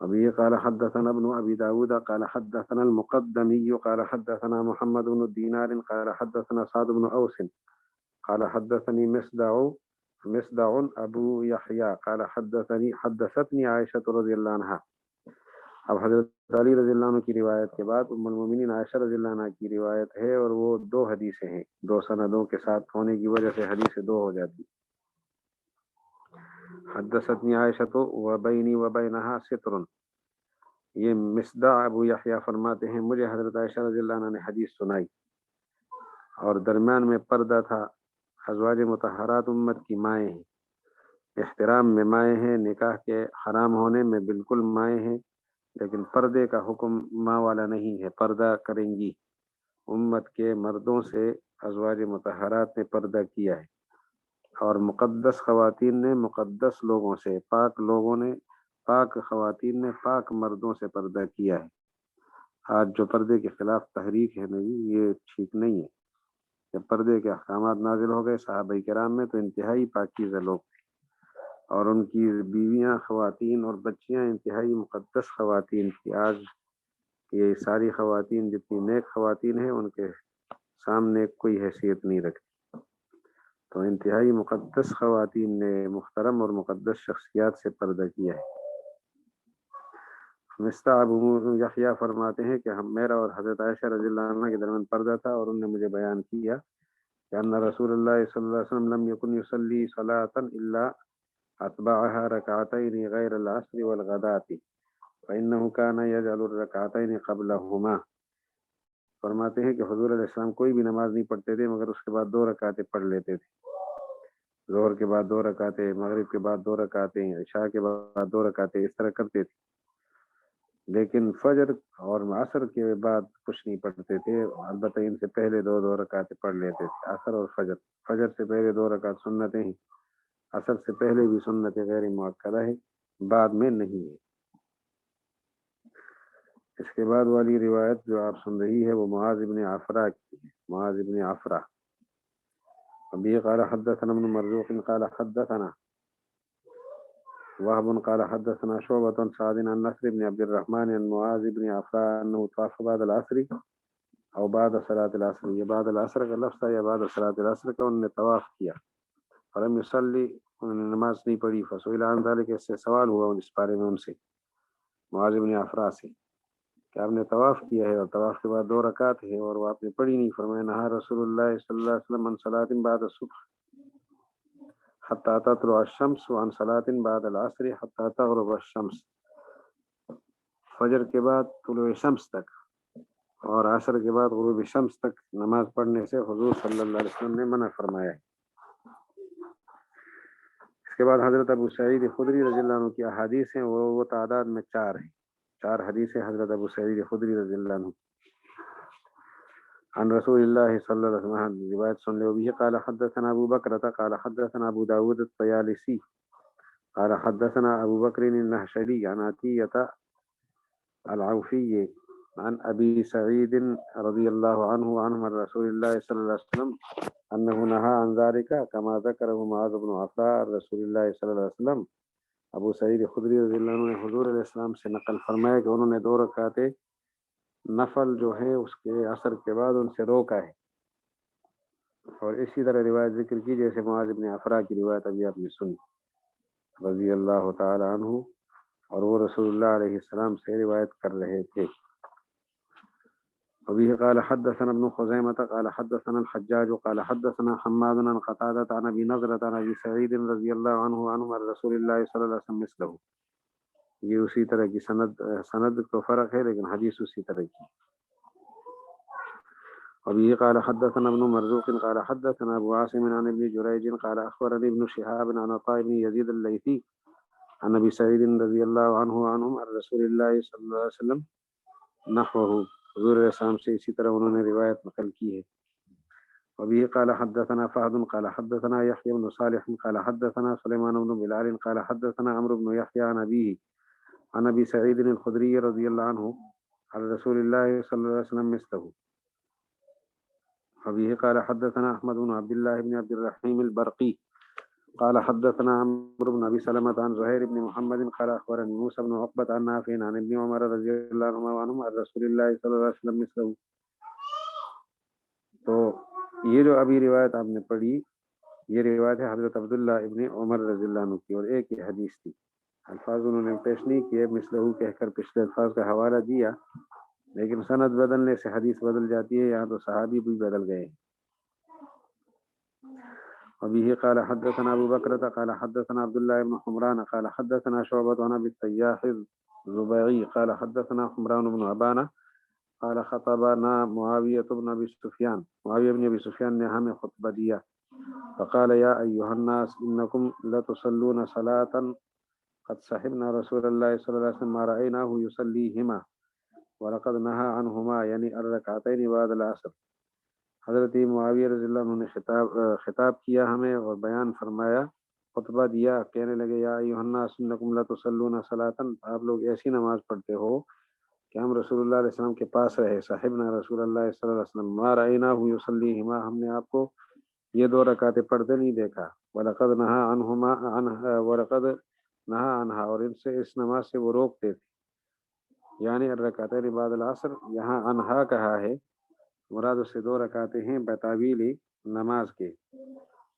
ابھی قال حدثنا ابن ابي داود قال حدثنا المقدمي قال حدثنا محمد بن دينار قال حدثنا سعد بن اوس قال حدثني مصدع ابو يحيى قال حدثتني عائشة رضی اللہ عنہا. اب حضرت علی رضی اللہ عنہ کی روایت کے بعد ام المومنین عائشہ رضی اللہ عنہ کی روایت ہے، اور وہ 2 حدیثیں ہیں. 2 سندوں کے ساتھ ہونے کی وجہ سے حدیث 2 ہو جاتی. حدثتنی عائشہ وبینی وبینہا ستر. یہ مصدع ابو یحییٰ فرماتے ہیں مجھے حضرت عائشہ رضی اللہ عنہ نے حدیث سنائی اور درمیان میں پردہ تھا. ازواج مطہرات امت کی مائیں ہیں، احترام میں مائیں ہیں، نکاح کے حرام ہونے میں بالکل مائیں ہیں، لیکن پردے کا حکم ماں والا نہیں ہے، پردہ کریں گی. امت کے مردوں سے ازواج مطہرات نے پردہ کیا ہے، اور مقدس خواتین نے مقدس لوگوں سے، پاک لوگوں نے، پاک خواتین نے پاک مردوں سے پردہ کیا ہے. آج جو پردے کے خلاف تحریک ہے نہیں، یہ ٹھیک نہیں ہے. جب پردے کے احکامات نازل ہو گئے صحابہ کرام میں تو انتہائی پاکیزہ لوگ تھے، اور ان کی بیویاں، خواتین اور بچیاں انتہائی مقدس خواتین تھی. آج یہ ساری خواتین جتنی نیک خواتین ہیں ان کے سامنے کوئی حیثیت نہیں رکھتی. تو انتہائی مقدس خواتین نے محترم اور مقدس شخصیات سے پردہ کیا ہے. مصدع ابو یحییٰ فرماتے ہیں کہ میرا اور حضرت عائشہ رضی اللہ عنہ کے درمیان پردہ تھا، اور انہوں نے مجھے بیان کیا کہ ان رسول اللہ صلی اللہ علیہ وسلم لم يكن يصلي صلاة الا اتبعها ركعتين غير العصر والغداة فانه كان يجعل الركعتين قبلهما. فرماتے ہیں کہ حضور علیہ السلام کوئی بھی نماز نہیں پڑھتے تھے مگر اس کے بعد 2 رکعتیں پڑھ لیتے تھے. ظہر کے بعد 2 رکعتیں، مغرب کے بعد 2 رکعتیں، عشاء کے بعد 2 رکعتیں، اس طرح کرتے تھے. لیکن فجر اور عصر کے بعد کچھ نہیں پڑھتے تھے، البتہ ان سے پہلے 2 رکعتیں پڑھ لیتے تھے. عصر اور فجر، فجر سے پہلے 2 رکعت سنتیں ہیں، عصر سے پہلے بھی سنت غیر مؤکدہ ہے، بعد میں نہیں ہے. اس کے بعد والی روایت جو آپ سن رہی ہے وہ معاذ بن عفرہ کی ہے. معاذ بن عفرہ. ابھی قال حدثنا ابن مرزوق قال حدثنا وهب قال حدثنا شعبة عن سعد عن نصر بن عبد الرحمن عن معاذ بن عفرة انه طاف بعد العصر او بعد صلاة العصر. یہ بعد العصر کا لفظ ہے یا بعد صلاة العصر کا. انہوں نے طواف کیا، فلم يصلي، انہوں نے نماز نہیں پڑھی. فسئل عن ذلك، اس سے سوال ہوا اس بارے میں ان سے، معاذ بن عفرہ سے، کہ آپ نے طواف کیا ہے اور طواف کے بعد 2 رکعت ہے اور وہ آپ نے پڑھی نہیں. فرمایا نہا رسول اللہ صلی اللہ علیہ وسلم عن صلاة بعد الصبح حتى تطلع الشمس وعن صلاة بعد العصر حتى تغرب الشمس. فجر کے بعد طلوع شمس تک اور عصر کے بعد غروب شمس تک نماز پڑھنے سے حضور صلی اللہ علیہ وسلم نے منع فرمایا ہے. اس کے بعد حضرت ابو سعید خدری رضی اللہ عنہ کی احادیث ہیں، وہ تعداد میں 4 ہیں. 4 حدیثیں حضرت ابو سعید خدری رضی اللہ عنہ عن رسول اللہ صلی اللہ علیہ وسلم روایت سن لے. بھی قال حدثنا ابو بکر قال حدثنا ابو داود الطیالسی قال حدثنا ابو بکر النحشری عن عطیہ العوفی عن ابی سعید رضی اللہ عنہ عن رسول اللہ صلی اللہ علیہ وسلم انه نهى عن ذلك كما ذكره معاذ بن عفراء رسول اللہ صلی اللہ علیہ وسلم. ابو سعید خدری رضی اللہ عنہ نے حضور علیہ السلام سے نقل فرمایا کہ انہوں نے 2 رکعتیں نفل جو ہے اس کے عصر کے بعد ان سے روکا ہے. اور اسی طرح روایت ذکر کی جیسے معاذ بن عفرا کی روایت ابھی آپ نے سنی رضی اللہ تعالی عنہ، اور وہ رسول اللہ علیہ السلام سے روایت کر رہے تھے۔ وبه قال حدثنا ابن خزيمة قال حدثنا الحجاج قال حدثنا حماد عن قتادة عن ابي نضرة عن ابي سعيد رضي الله عنه عن رسول الله صلى الله عليه وسلم مثله۔ یہ اسی طرح کی سند کو فرق ہے لیکن حدیث اسی طرح کی۔ وبه قال حدثنا ابن مرزوق قال حدثنا ابو عاصم عن ابن جريج قال اخبرني ابن شهاب عن عطاء بن يزيد الليثي عن ابي سعيد رضي الله عنه عنهم عن رسول الله صلى الله عليه وسلم نحوه، حضور علیہ السلام سے اسی طرح انہوں نے روایت نقل کی ہے۔ وبه قال حدثنا فهد قال حدثنا يحيى بن صالح قال حدثنا سليمان بن بلال قال حدثنا عمرو بن يحيى عن أبيه عن أبي سعيد الخدري رضي الله عنه عن رسول الله صلى الله عليه وسلم مثله۔ وبه قال حدثنا أحمد بن عبد الله بن عبد الرحيم البرقي قال حدثنا عمرو بن أبي سلمة عن زهير بن محمد قال أخبرني موسى بن عقبة عن نافع عن ابن عمر رضي الله عنهما عن رسول الله صلى الله عليه وسلم مثله۔ تو یہ جو ابھی روایت آپ نے پڑھی یہ روایت ہے حضرت عبداللہ ابن عمر رضی اللہ عنہ کی، اور ایک ہی حدیث تھی، الفاظ انہوں نے پیش نہیں کیے، مثلہ کہہ کر پچھلے الفاظ کا حوالہ دیا، لیکن سند بدلنے سے حدیث بدل جاتی ہے، یہاں تو صحابی بھی بدل گئے۔ وبه قال حدثنا ابو بکر قال حدثنا عبداللہ بن حمران قال حدثنا شعبة عن ابي التياح الزبيعي قال حدثنا حمران بن عبانة قال خطبنا معاوية بن ابي سفيان، معاوية بن ابي سفيان نے ہمیں خطبہ دیا، فقال يا ايها الناس انكم لتصلون صلاة قد صحبنا رسول الله صلى الله عليه وسلم ما رأيناه يصليهما ولقد نهى عنهما، یعنی الرکعتین بعد العصر۔ حضرت معاویہ رضی اللہ عنہ نے خطاب کیا ہمیں اور بیان فرمایا، خطبہ دیا، کہنے لگے یا ایھا الناس انکم لتصلون صلاۃ، آپ لوگ ایسی نماز پڑھتے ہو کہ ہم رسول اللہ علیہ السلام کے پاس رہے، صاحبنا رسول اللہ صلی اللہ علیہ وسلم ما رأیناہ یصلیہما، ہم نے آپ کو یہ دو رکعتیں پڑھتے نہیں دیکھا، ولقد نہى عنہا، اور ان سے اس نماز سے وہ روکتے تھے، یعنی الرکعتین بعد العصر، یہاں انہا کہا ہے، مراد اس سے دو رکعتیں ہیں بتاویل نماز کے،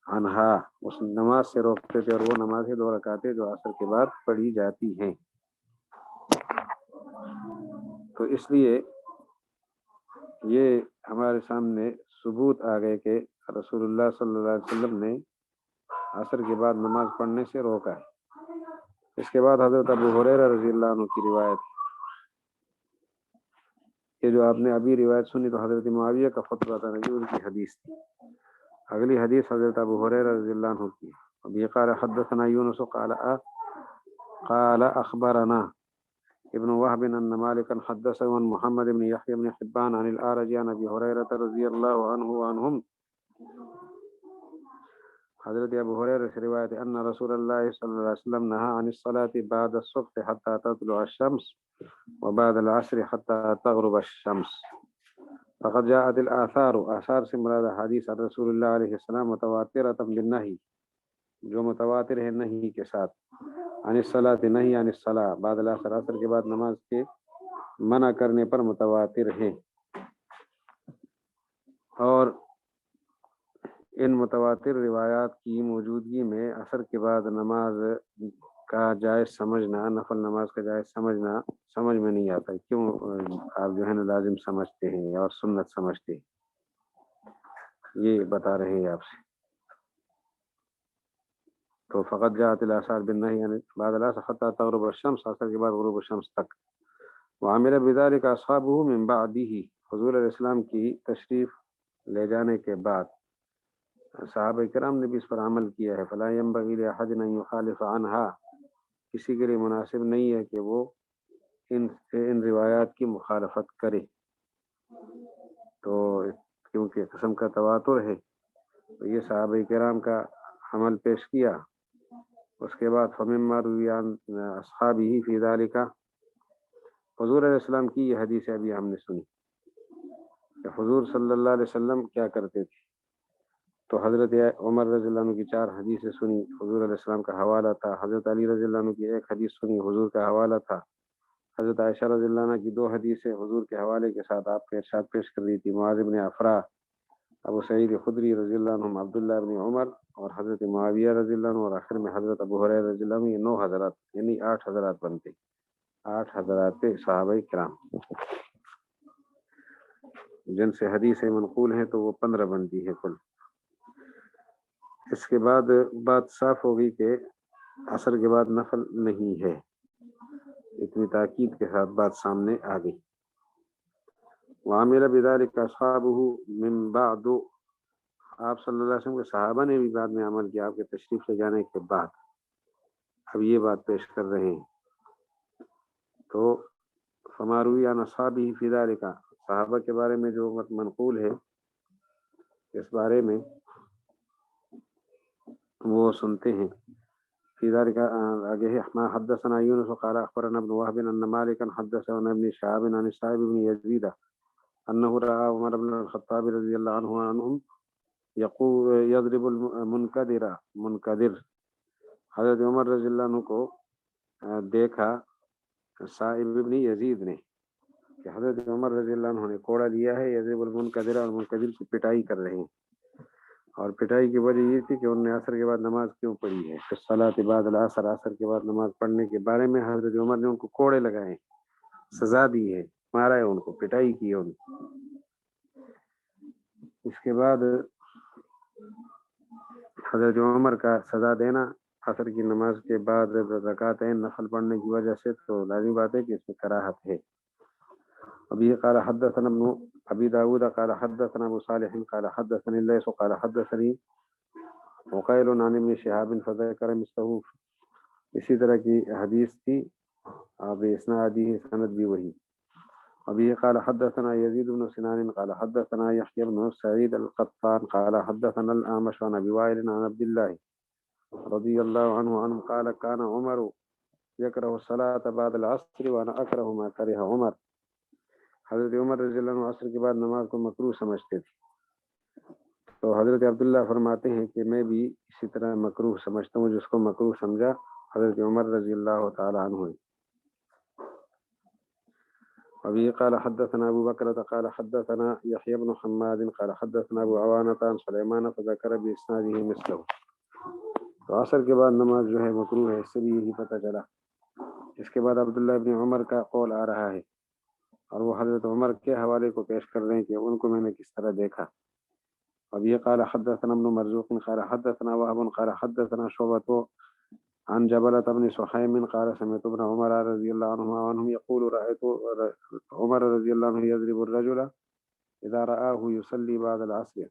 انہا اس نماز سے روکتے تھے، اور وہ نماز ہے دو رکعتیں جو عصر کے بعد پڑھی جاتی ہیں۔ تو اس لیے یہ ہمارے سامنے ثبوت آ گئے کہ رسول اللہ صلی اللہ علیہ وسلم نے عصر کے بعد نماز پڑھنے سے روکا ہے۔ اس کے بعد حضرت ابو ہریرہ رضی اللہ عنہ کی روایت، یہ جو آپ نے ابھی روایت سنی تو حضرت معاویہ کا خطبہ تھا، نہیں ان کی حدیث تھی۔ اگلی حدیث حضرت ابو ہریرہ رضی اللہ عنہ کی، ابھی قال حدثنا یونس قال اخبرنا ابن وهب ان مالكا حدثه عن محمد بن يحيى بن حبان عن الأعرج عن ابي هريرة رضي الله عنه وعنهم، حضرت ابو ہریرہ سے روایت ہے ان رسول اللہ صلی اللہ علیہ وسلم نہى عن الصلاة بعد الصبح حتى تطلع الشمس وبعد العصر حتى تغرب الشمس، فقد جاءت الآثار، آثار سے مراد حدیث رسول اللہ علیہ السلام متواترة بالنہی، جو متواتر ہے نہیں کے ساتھ، عن الصلاة نہیں عن الصلاة بعد العصر، عصر کے بعد نماز کے منع کرنے پر متواتر ہے، اور ان متواتر روایات کی موجودگی میں عصر کے بعد نماز کا جائز سمجھنا، نفل نماز کا جائز سمجھنا سمجھ میں نہیں آتا، کیوں آپ جو ہے نا لازم سمجھتے ہیں اور سنت سمجھتے ہیں، یہ بتا رہے ہیں آپ سے۔ تو فقط جاءت الآثار بالنہی یعنی بعد العصر حتى تغرب الشمس، عصر کے بعد غروب الشمس تک، وعمل بذلك اصحابہ من بعدہ، حضور علیہ السلام کی تشریف لے جانے کے بعد صحابہ کرام نے بھی اس پر عمل کیا ہے، فلا ينبغي لأحد ان يخالف عنها، کسی کے لیے مناسب نہیں ہے کہ وہ ان روایات کی مخالفت کرے، تو کیونکہ قسم کا تواتر ہے تو یہ صحابہ کرام کا عمل پیش کیا۔ اس کے بعد فمما روی عن اصحابہ فی ذلک، حضور علیہ السلام کی یہ حدیث ابھی ہم نے سنی کہ حضور صلی اللہ علیہ وسلم کیا کرتے تھے، تو حضرت عمر رضی اللہ عنہ کی 4 حدیثیں سنی، حضور علیہ السلام کا حوالہ تھا، حضرت علی رضی اللہ عنہ کی 1 حدیث سنی، حضور کا حوالہ تھا، حضرت عائشہ رضی اللہ عنہ کی 2 حدیثیں حضور کے حوالے کے ساتھ آپ کے ارشاد پیش کر دی تھی، معاذ بن عفرا ابو سعید خدری رضی اللہ عنہ، عبداللہ ابن عمر اور حضرت معاویہ رضی اللہ عنہ، اور آخر میں حضرت ابو ہریرہ رضی اللہ عنہ. یہ 9 حضرات یعنی 8 حضرات بنتے، 8 حضرات صحابہ کرام جن سے حدیثیں منقول ہیں، تو وہ 15 بنتی ہے کل. اس کے بعد بات صاف ہو گئی کہ عصر کے بعد نفل نہیں ہے، اتنی تاکید کے ساتھ بات سامنے آ گئی. وعمل بذلك اصحابہ من بعد، آپ صلی اللہ علیہ وسلم کے صحابہ نے بھی بعد میں عمل کیا، آپ کے تشریف لے جانے کے بعد. اب یہ بات پیش کر رہے ہیں. تو فما روی عن اصحابہ فی ذلک، صحابہ کے بارے میں جو منقول ہے اس بارے میں وہ سنتے ہیں. فی ذلک آگے ہے. ما حدثنا یونس قال اخبرنا ابن وهب ان مالکا حدثنا ابن شهاب عن السائب بن یزید انه رأى عمر بن الخطاب رضی اللہ عنہ عنہم یقول یضرب المنکدر، حضرت عمر رضی اللہ عنہ کو دیکھا سائب بن یزید نے کہ حضرت عمر رضی اللہ عنہ نے کوڑا لیا ہے، یضرب المنکدر، اور منکدر کی پٹائی کر رہے ہیں. اور پٹائی کی وجہ یہ تھی کہ انہوں نے عصر کے بعد نماز کیوں پڑھی ہے. الصلاۃ بعد العصر، عصر کے بعد نماز پڑھنے کے بارے میں حضرت عمر نے ان کو کوڑے لگائے، سزا دی ہے، مارا ہے ان کو، پٹائی کی ہے ان کو. اس کے بعد حضرت عمر کا سزا دینا عصر کی نماز کے بعد رکعتین نفل پڑھنے کی وجہ سے، تو لازمی بات ہے کہ اس میں کراہت ہے. ابھی قال حدثنا ابن ابی داود قال حدثنا ابو صالح قال حدثني الليث قال حدثني وقيل عن ابن شهاب فذكر مثله. اسی طرح کی حدیث تھی، اب اسنادی سند بھی وہی. ابھی قال حدثنا يزيد بن سنان قال حدثنا يحيى بن سعيد القطان قال حدثنا الأعمش عن ابي وائل عن عبد الله رضي الله عنه قال كان عمر يكره الصلاة بعد العصر وانا اكره ما كره عمر. حضرت عمر رضی اللہ عنہ عصر کے بعد نماز کو مکروہ سمجھتے تھے. تو حضرت عبداللہ فرماتے ہیں کہ میں بھی اسی طرح مکروہ سمجھتا ہوں جس کو مکروہ سمجھا حضرت عمر رضی اللہ تعالی عنہ. ابھی قال حدثنا ابو بکر قال حدثنا یحیی بن حماد قال حدثنا ابو عوانۃ عن سلیمان فذكر باسناده مثله. تو عصر کے بعد نماز جو ہے مکروہ ہے، اس سے بھی یہی پتہ چلا. اس کے بعد عبداللہ ابن عمر کا قول آ رہا ہے، اور وہ حضرت عمر کے حوالے کو پیش کر رہے ہیں کہ ان کو میں نے کس طرح دیکھا. اب یہ قال حدثنا ابن مرزوق قال حدثنا وهب قال حدثنا شعبة عن جبلة بن سحيم قال سمعت ابن عمر رضي الله عنهم يقول رأيت عمر رضي الله عنه يضرب الرجل اذا رآه يصلي بعد العصر.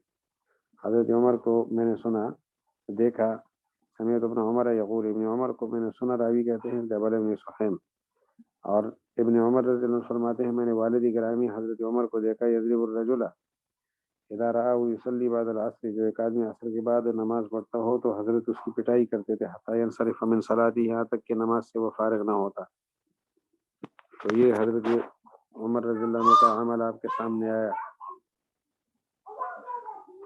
حضرت عمر کو میں نے سنا، دیکھا، سمعت ابن عمر یقول، ابن عمر کو میں نے سنا، راوی کہتے ہیں جبل بن سحیم. اور ابن عمر رضی اللہ عنہ فرماتے ہیں میں نے والد گرامی حضرت عمر کو دیکھا یضرب الرجل اذا رآه يصلي بعد العصر، جو ایک آدمی عصر کے بعد نماز پڑھتا ہو تو حضرت اس کی پٹائی کرتے تھے، حتى ينصرف من صلاته، یہاں تک کہ نماز سے وہ فارغ نہ ہوتا. تو یہ حضرت عمر رضی اللہ عنہ کا عمل آپ کے سامنے آیا.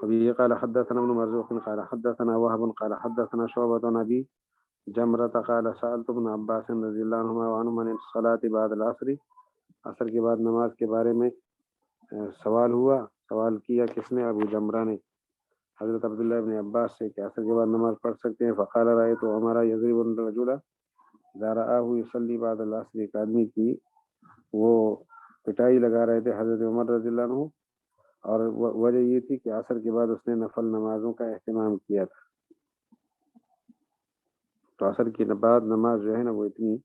ابھی قال حدثنا ابن مرزوق قال حدثنا وهب قال حدثنا شعبة عن ابي جمرة قال سألت ابن عباس رضی اللہ عنہما عن الصلاة بعد العصر، عصر کے بعد نماز کے بارے میں سوال ہوا. سوال کیا کس نے؟ ابو جمرہ نے حضرت عبداللہ ابن عباس سے کہ عصر کے بعد نماز پڑھ سکتے ہیں. فقال رأيت عمر يضرب الرجل اذا رآه يصلي بعد العصر، ایک آدمی کی وہ پٹائی لگا رہے تھے حضرت عمر رضی اللہ عنہ، اور وجہ یہ تھی کہ عصر کے بعد اس نے نفل نمازوں کا اہتمام کیا تھا. تو عصر کی بعد نماز جو ہے نا وہ اتنی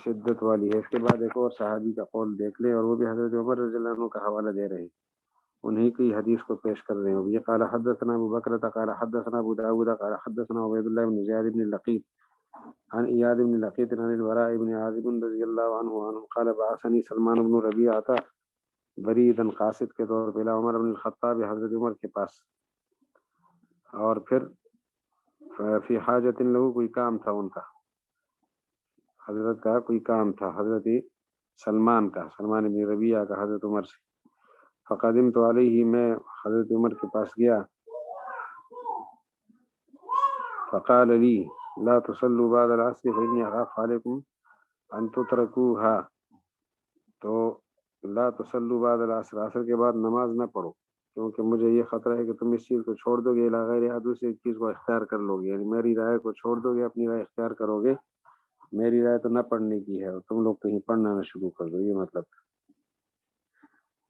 شدت والی ہے. اس کے بعد ایک اور صحابی کا قول دیکھ لیں، اور وہ بھی حضرت عمر رضی اللہ عنہ کا حوالہ دے رہے ہیں، انہی کی حدیث کو پیش کر رہے ہیں. یہ قال حدثنا ابو بکر قال حدثنا ابو داود قال حدثنا عبید اللہ بن زیاد بن لقیط عن ایاد بن لقیط عن البراء بن عازب رضی اللہ عنہ قال بعثني سلمان بن ربیعہ بریدن، قاصد کے طور پہ، الى عمر بن الخطاب، حضرت عمر کے پاس. اور پھر فی حاجت له، کوئی کام تھا ان کا، حضرت کا کوئی کام تھا، حضرت سلمان کا، سلمان بن ربیعہ کا حضرت عمر سے. فقدمت علیہ، میں حضرت عمر کے پاس گیا. فقال لی لا تصلوا بعد العصر فإني أخاف عليكم أن تتركوها. تو لا تصلوا بعد العصر، عصر کے بعد نماز نہ پڑھو، کیونکہ مجھے یہ خطرہ ہے کہ تم اس چیز کو چھوڑ دو گے الی غیر دوسری چیز کو اختیار کر لو گے، یعنی میری رائے کو چھوڑ دو گے، اپنی رائے اختیار کرو گے، میری رائے تو نہ پڑھنے کی ہے اور تم لوگ کہیں پڑھنا نہ شروع کر دو، یہ مطلب۔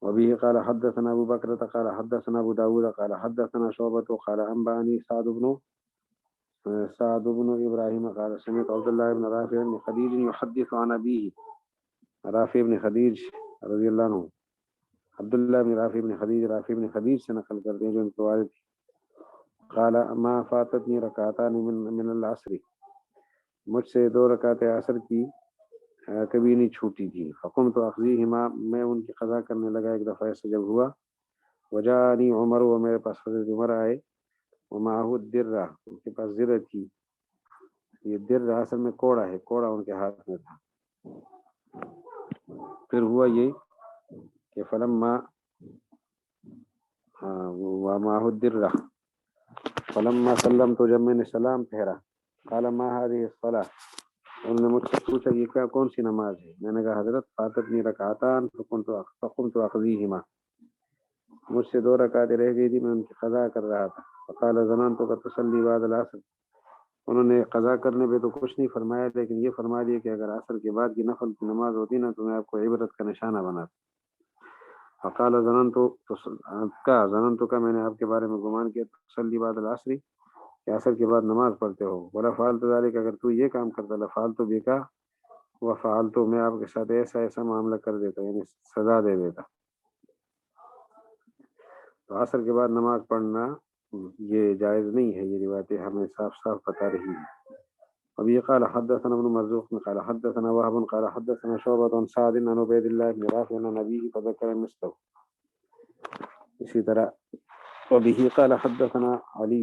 وبه قال حدثنا ابو بکر قال حدثنا ابو داود قال حدثنا شعبة قال انبأني سعد بن ابراہیم قال سمعت عبد الله بن رافع بن خدیج يحدث عن ابيه رافع بن خدیج رضی اللہ عنہ، عبداللہ بن رافع بن خدیج سے نقل کرتے ہیں جو ان کے والد تھے۔ قال ما فاتتنی رکعتان من العصر، مجھ سے 2 رکعت عصر کی کبھی نہیں چھوٹی تھی۔ فقمت اقضیہما، میں ان کی قضا کرنے لگا ایک دفعہ ایسا جب ہوا۔ وجاءنی عمر، و میرے پاس حضرت عمر آئے، ومعہ الدرہ، ان کے پاس زرہ تھی، یہ درہ اصل میں کوڑا ہے، کوڑا ان کے ہاتھ میں تھا۔ پھر ہوا یہ کہ فلما ومعہ الدرہ فلما سلمت، تو جب میں نے سلام پھیرا، قال ما هذه الصلاة، انہوں نے مجھ سے پوچھا یہ کیا کون سی نماز ہے؟ میں نے کہا حضرت فاتتنی رکعتان فقمت اقضیہما، مجھ سے 2 رکعتیں رہ گئی تھی، میں ان کی قضا کر رہا تھا۔ فقال ظننتک تصلی بعد العصر، انہوں نے قضا کرنے پہ تو کچھ نہیں فرمایا، لیکن یہ فرما دیا کہ اگر عصر کے بعد کی نفل کی نماز ہوتی نا تو میں آپ کو عبرت کا نشانہ بناتا۔ فقال ظننتک، میں نے آپ کے بارے میں گمان کیا، تصلی بعد العصر، کہ عصر کے بعد نماز پڑھتے ہو، ولا فعلت ذلك، اگر تو یہ کام کرتا لفعلت بک وفعلت، میں آپ کے ساتھ ایسا معاملہ کر دیتا، یعنی سزا دے دیتا۔ تو عصر کے بعد نماز پڑھنا یہ جائز نہیں ہے، یہ روایتیں ہمیں صاف صاف بتا رہی ہیں۔ ابھی قال حدثنا ابن مرزوق قال حدثنا وهب قال حدثنا شعبة عن سعد عن عبيد الله بن رافع عن أبيه فذكر مثله، اسی طرح وبه قال حدثنا علي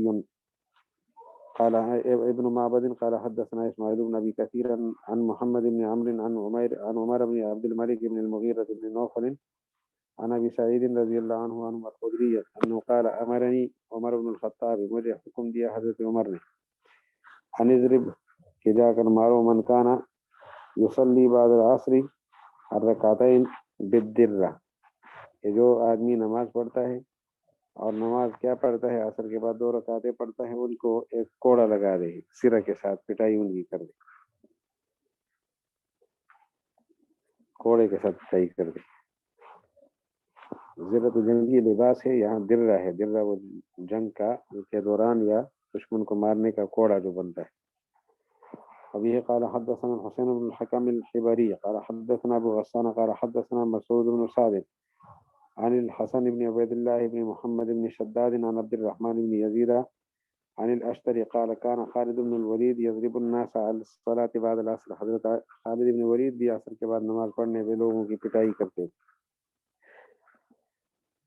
قال ابن معبد قال حدثنا اسماعيل بن ابي كثير عن محمد بن عمرو عن عمر بن عبد الملك بن المغيرة بن نوفل عن ابي سعيد رضي الله عنه عن الخدري انه قال امرني عمر بن الخطاب، مجھے حکم دیا حضرت عمر نے، ان اضرب، کہ جا کر مارو، من کانا یصلی بعد العصر الرکعتین بالدرہ، کہ جو آدمی نماز پڑھتا ہے اور نماز کیا پڑھتا ہے عصر کے بعد 2 رکعتیں پڑھتا ہے، ان کو ایک کوڑا لگا دے، سرہ کے ساتھ پٹائی ان کی کر دے، کوڑے کے ساتھ پٹائی کر دے۔ زرہ تو جنگی لباس ہے، یہاں درہ ہے، درہ وہ جنگ کا کے دوران یا دشمن کو مارنے کا کوڑا جو بنتا ہے۔ ابھی قال حدثنا حسین بن الحکم الحبری قال حدثنا ابو غسان قال حدثنا مسعود بن سعد عن الحسن بن عبید اللہ بن محمد بن شداد عن عبد الرحمن بن یزید عن الاشتر قال كان خالد بن الولید یضرب الناس على الصلاة بعد العصر، حضرت خالد بن ولید بھی عصر کے بعد نماز پڑھنے پہ لوگوں کی پٹائی کرتے۔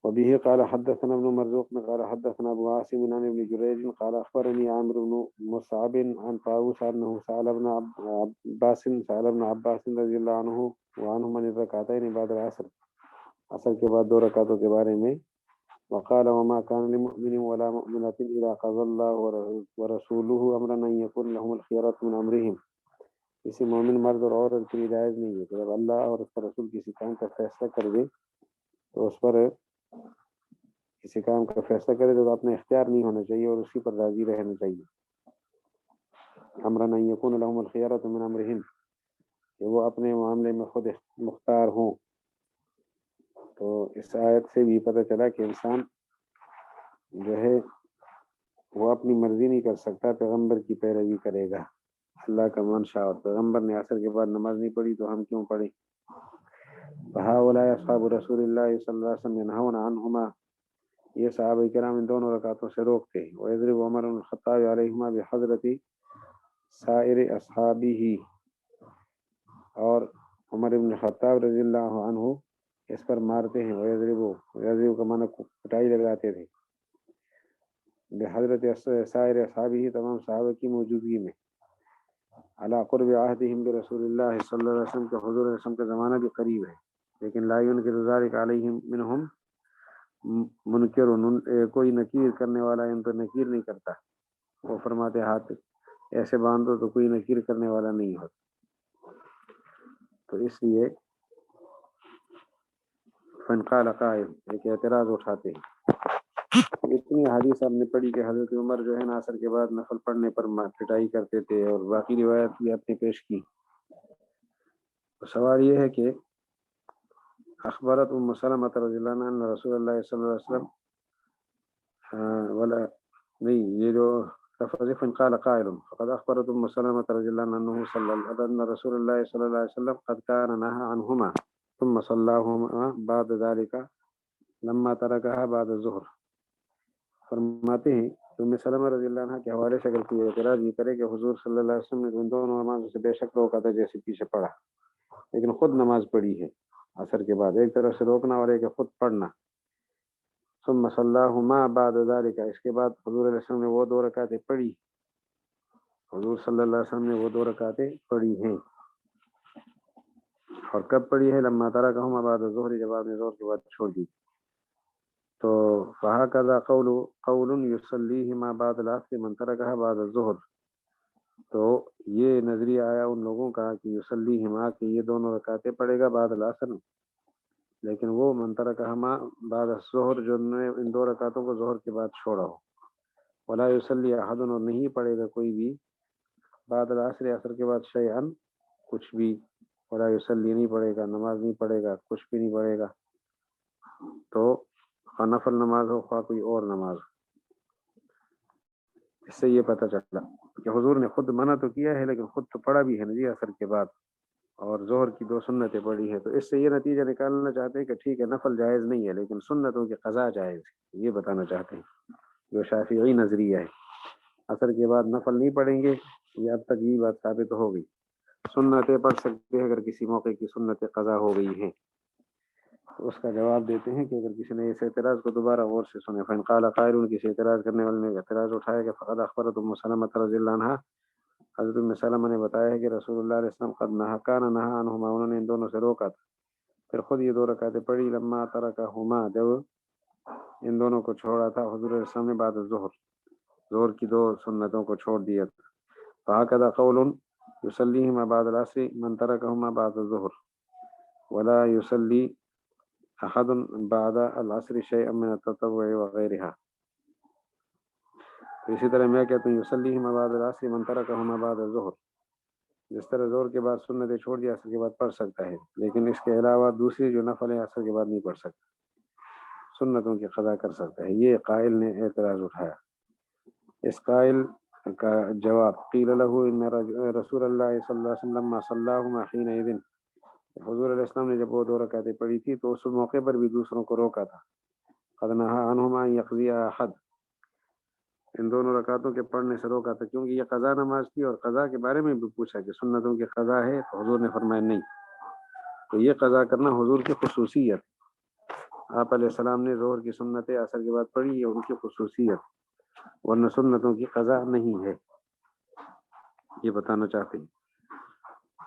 وبه قال حدثنا ابن مرزوق قال حدثنا ابو عاصم عن ابن جريج قال اخبرني عمرو بن مصعب عن طاووس انه سأل ابن عباس رضی اللہ عنہ وعنهما عن الركعتين بعد العصر، عصر کے بعد 2 رکعتوں کے بارے میں، وقال وما كان لمؤمن ولا مؤمنة اذا قضى الله ورسوله امرا ان يكون لهم الخيرة من امرهم، کسی مومن مرد اور عورت کے لیے جائز نہیں ہے کہ جب اللہ اور اس کا رسول کسی کام کا فیصلہ کر دے تو اس پر کسی کام کا فیصلہ کرے تو اپنا اختیار نہیں ہونا چاہیے اور اسی پر راضی رہنا چاہیے۔ امرا ان یکون لهم الخیارۃ من امرہم، کہ وہ اپنے معاملے میں خود مختار ہوں۔ تو اس آیت سے بھی پتہ چلا کہ انسان جو ہے وہ اپنی مرضی نہیں کر سکتا، پیغمبر کی پیروی کرے گا، اللہ کا منشا، اور پیغمبر نے عصر کے بعد نماز نہیں پڑھی تو ہم کیوں پڑھیں۔ فہؤلاء اصحاب رسول اللہ صلی اللہ علیہ وسلم ینہون عنہما، یہ صحابہ کرام ان دونوں رکعتوں سے روکتے ہیں۔ وَيَضْرِبُ عُمَرُ بْنُ الْخَطَّابِ عَلَيْهِمَا بِحَضْرَةِ سَائِرِ أَصْحَابِهِ، اور عمر بن خطاب رضی اللہ عنہ اس پر مارتے ہیں۔ وَيَضْرِبُ کا معنی پٹائی لگاتے تھے، بِحَضْرَةِ سَائِرِ أَصْحَابِهِ، تمام صحابہ کی موجودگی میں، عَلَى قُرْبِ عَهْدِهِمْ بِرَسُولِ اللَّهِ صلی اللہ علیہ وسلم کے حضور علیہ وسلم کا زمانہ بھی قریب ہے، لیکن لا ينکر ذلك علیہم منہم منکر، کوئی نکیر کرنے والا ان پر نکیر نہیں کرتا، وہ فرماتے ہاتھ ایسے باندھو تو کوئی نکیر کرنے والا نہیں ہوتا۔ تو اس لیے فن قال قائل، ایک اعتراض اٹھاتے ہیں اتنی حدیث آپ نے پڑھی کہ حضرت عمر جو ہے نا عصر کے بعد نفل پڑھنے پر پٹائی کرتے تھے، اور باقی روایت بھی آپ نے پیش کی۔ تو سوال یہ ہے کہ اخبرت ام سلمہ رضی اللہ عنہ ان رسول اللہ صلی اللہ علیہ وسلم ولا نہیں، یہ جو لفظ قال قائل فقد اخبرت ام سلمہ رضی اللہ عنہ انه صلی اللہ ان رسول اللہ صلی اللہ علیہ وسلم قد كان نهى عنهما ثم صلاهما بعد ذلك لما تركها بعد الظهر۔ فرماتے ہیں تو ام سلمہ رضی اللہ عنہ کے حوالے سے اگر کوئی اعتراض یہ کرے کہ حضور صلی اللہ علیہ وسلم نے ان دونوں نمازوں سے بے شک روکا تھا جیسے پیچھے پڑھا، لیکن خود نماز پڑھی ہے عصر کے بعد، ایک طرف سے روکنا اور ایک خود پڑھنا۔ ثم صلاهما بعد ذلك، اس کے بعد حضور علیہ السلام نے وہ دو رکعتیں پڑھی، حضور صلی اللہ علیہ وسلم نے وہ دو رکعتیں پڑھی ہیں، اور کب پڑھی ہے؟ لما ترکہما بعد الظہر، جب آپ نے ظہر کے بعد چھوڑ دی۔ تو فہکذا قول یصلیہما بعد العصر من ترکہا بعد الظہر، تو یہ نظریہ آیا ان لوگوں کا کہ یصلیہما، کہ یہ دونوں رکعتیں پڑھے گا بعد العصر، لیکن وہ من ترکہما بعد الظہر جو نے ان دو رکعتوں کو ظہر کے بعد چھوڑا ہو، ولا یصلی احد، اور نہیں پڑھے گا کوئی بھی بعد العصر، عصر کے بعد شیئا کچھ بھی، ولا یصلی نہیں پڑھے گا، نماز نہیں پڑھے گا، کچھ بھی نہیں پڑھے گا، تو خواہ نفل نماز ہو خواہ کوئی اور نماز ہو۔ اس سے یہ پتہ چلا کہ حضور نے خود منع تو کیا ہے لیکن خود تو پڑھا بھی ہے نا جی عصر کے بعد، اور ظہر کی دو سنتیں پڑھی ہے، تو اس سے یہ نتیجہ نکالنا چاہتے ہیں کہ ٹھیک ہے نفل جائز نہیں ہے لیکن سنتوں کی قضا جائز ہے، یہ بتانا چاہتے ہیں جو شافعی نظریہ ہے۔ عصر کے بعد نفل نہیں پڑھیں گے، یہ اب تک یہ بات ثابت ہو گئی، سنتیں پڑھ سکتے ہیں اگر کسی موقع کی سنتیں قضا ہو گئی ہیں۔ تو اس کا جواب دیتے ہیں کہ اگر کسی نے اس اعتراض کو دوبارہ غور سے سنے، فإن قال قائل، کسی اعتراض کرنے والے نے اعتراض اٹھایا کہ فقد اخبرت ام سلمہ رضی اللہ عنہا، حضرت ام سلمہ نے بتایا ہے کہ رسول اللہ علیہ وسلم قد کان نہا عنہما، انہوں نے ان دونوں سے روکا تھا، پھر خود یہ دو رکعتیں پڑھی، لما ترکہما، جب ان دونوں کو چھوڑا تھا حضور علیہ السلام نے بعد الظہر، ظہر کی دو سنتوں کو چھوڑ دیا تھا۔ فہکذا قول یصلیہما بعد العصر من ترکہما بعد الظہر ولا یصلی احد بعد العصر شیئا من التطوع وغیرہ۔ تو اسی طرح میں کہتا ہوں یصلیہما بعد العصر من ترکہما بعد الظہر، جس طرح ظہر کے بعد سنتیں چھوڑ دیا عصر کے بعد پڑھ سکتا ہے، لیکن اس کے علاوہ دوسری جو نفل ہے عصر کے بعد نہیں پڑھ سکتا، سنتوں کی قضا کر سکتا ہے۔ یہ قائل نے اعتراض اٹھایا۔ اس قائل کا جواب قیل له ان رسول اللہ صلی اللہ علیہ وسلم صلاہما حینئذ، حضور علیہ السلام نے جب وہ دو رکعتیں پڑھی تھی تو اس موقع پر بھی دوسروں کو روکا تھا، قد نہا عنہما ان یقضی احد، ان دونوں رکعتوں کے پڑھنے سے روکا تھا، کیونکہ یہ قضا نماز تھی، اور قضا کے بارے میں بھی پوچھا کہ سنتوں کی قضا ہے، تو حضور نے فرمایا نہیں، تو یہ قضا کرنا حضور کی خصوصیت، آپ علیہ السلام نے ظہر کی سنتیں عصر کے بعد پڑھی، یہ ان کی خصوصیت، ورنہ سنتوں کی قضا نہیں ہے، یہ بتانا چاہتے ہیں۔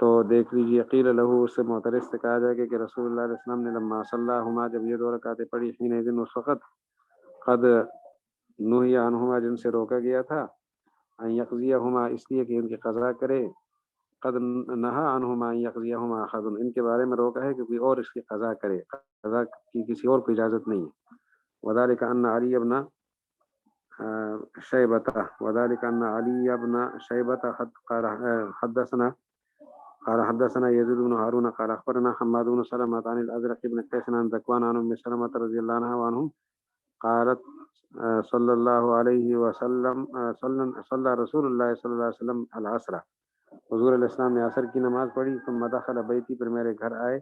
تو دیکھ لیجیے قیل لہو، اس سے معترض سے کہا جائے گا کہ رسول اللہ علیہ السلام نے لما صلاہما، جب یہ دو رکعتیں پڑھی، حینئذ اس وقت، قد نہی عنہما، جن سے روکا گیا تھا، ان یقضیہما، اس لیے کہ ان کی قضا کرے، قد نہا عنہما ان یقضیہما احد، ان کے بارے میں روکا ہے کہ کوئی اور اس کی قضا کرے، قضا کی کسی اور کو اجازت نہیں ہے۔ وذلک ان علی بن شیبۃ، وذلک ان علی بن شیبۃ قال حدثنا يزيد بن هارون قال اخبرنا حماد بن سلمة عن الازرق بن قيس عن ذكوان عن ام سلمة رضي الله عنها وعنهم قالت صلى الله عليه وسلم صلى رسول الله صلی اللہ علیہ وسلم العصر، حضور علیہ السلام نے عصر کی نماز پڑھی، ثم دخل بیتی، پھر میرے گھر آئے،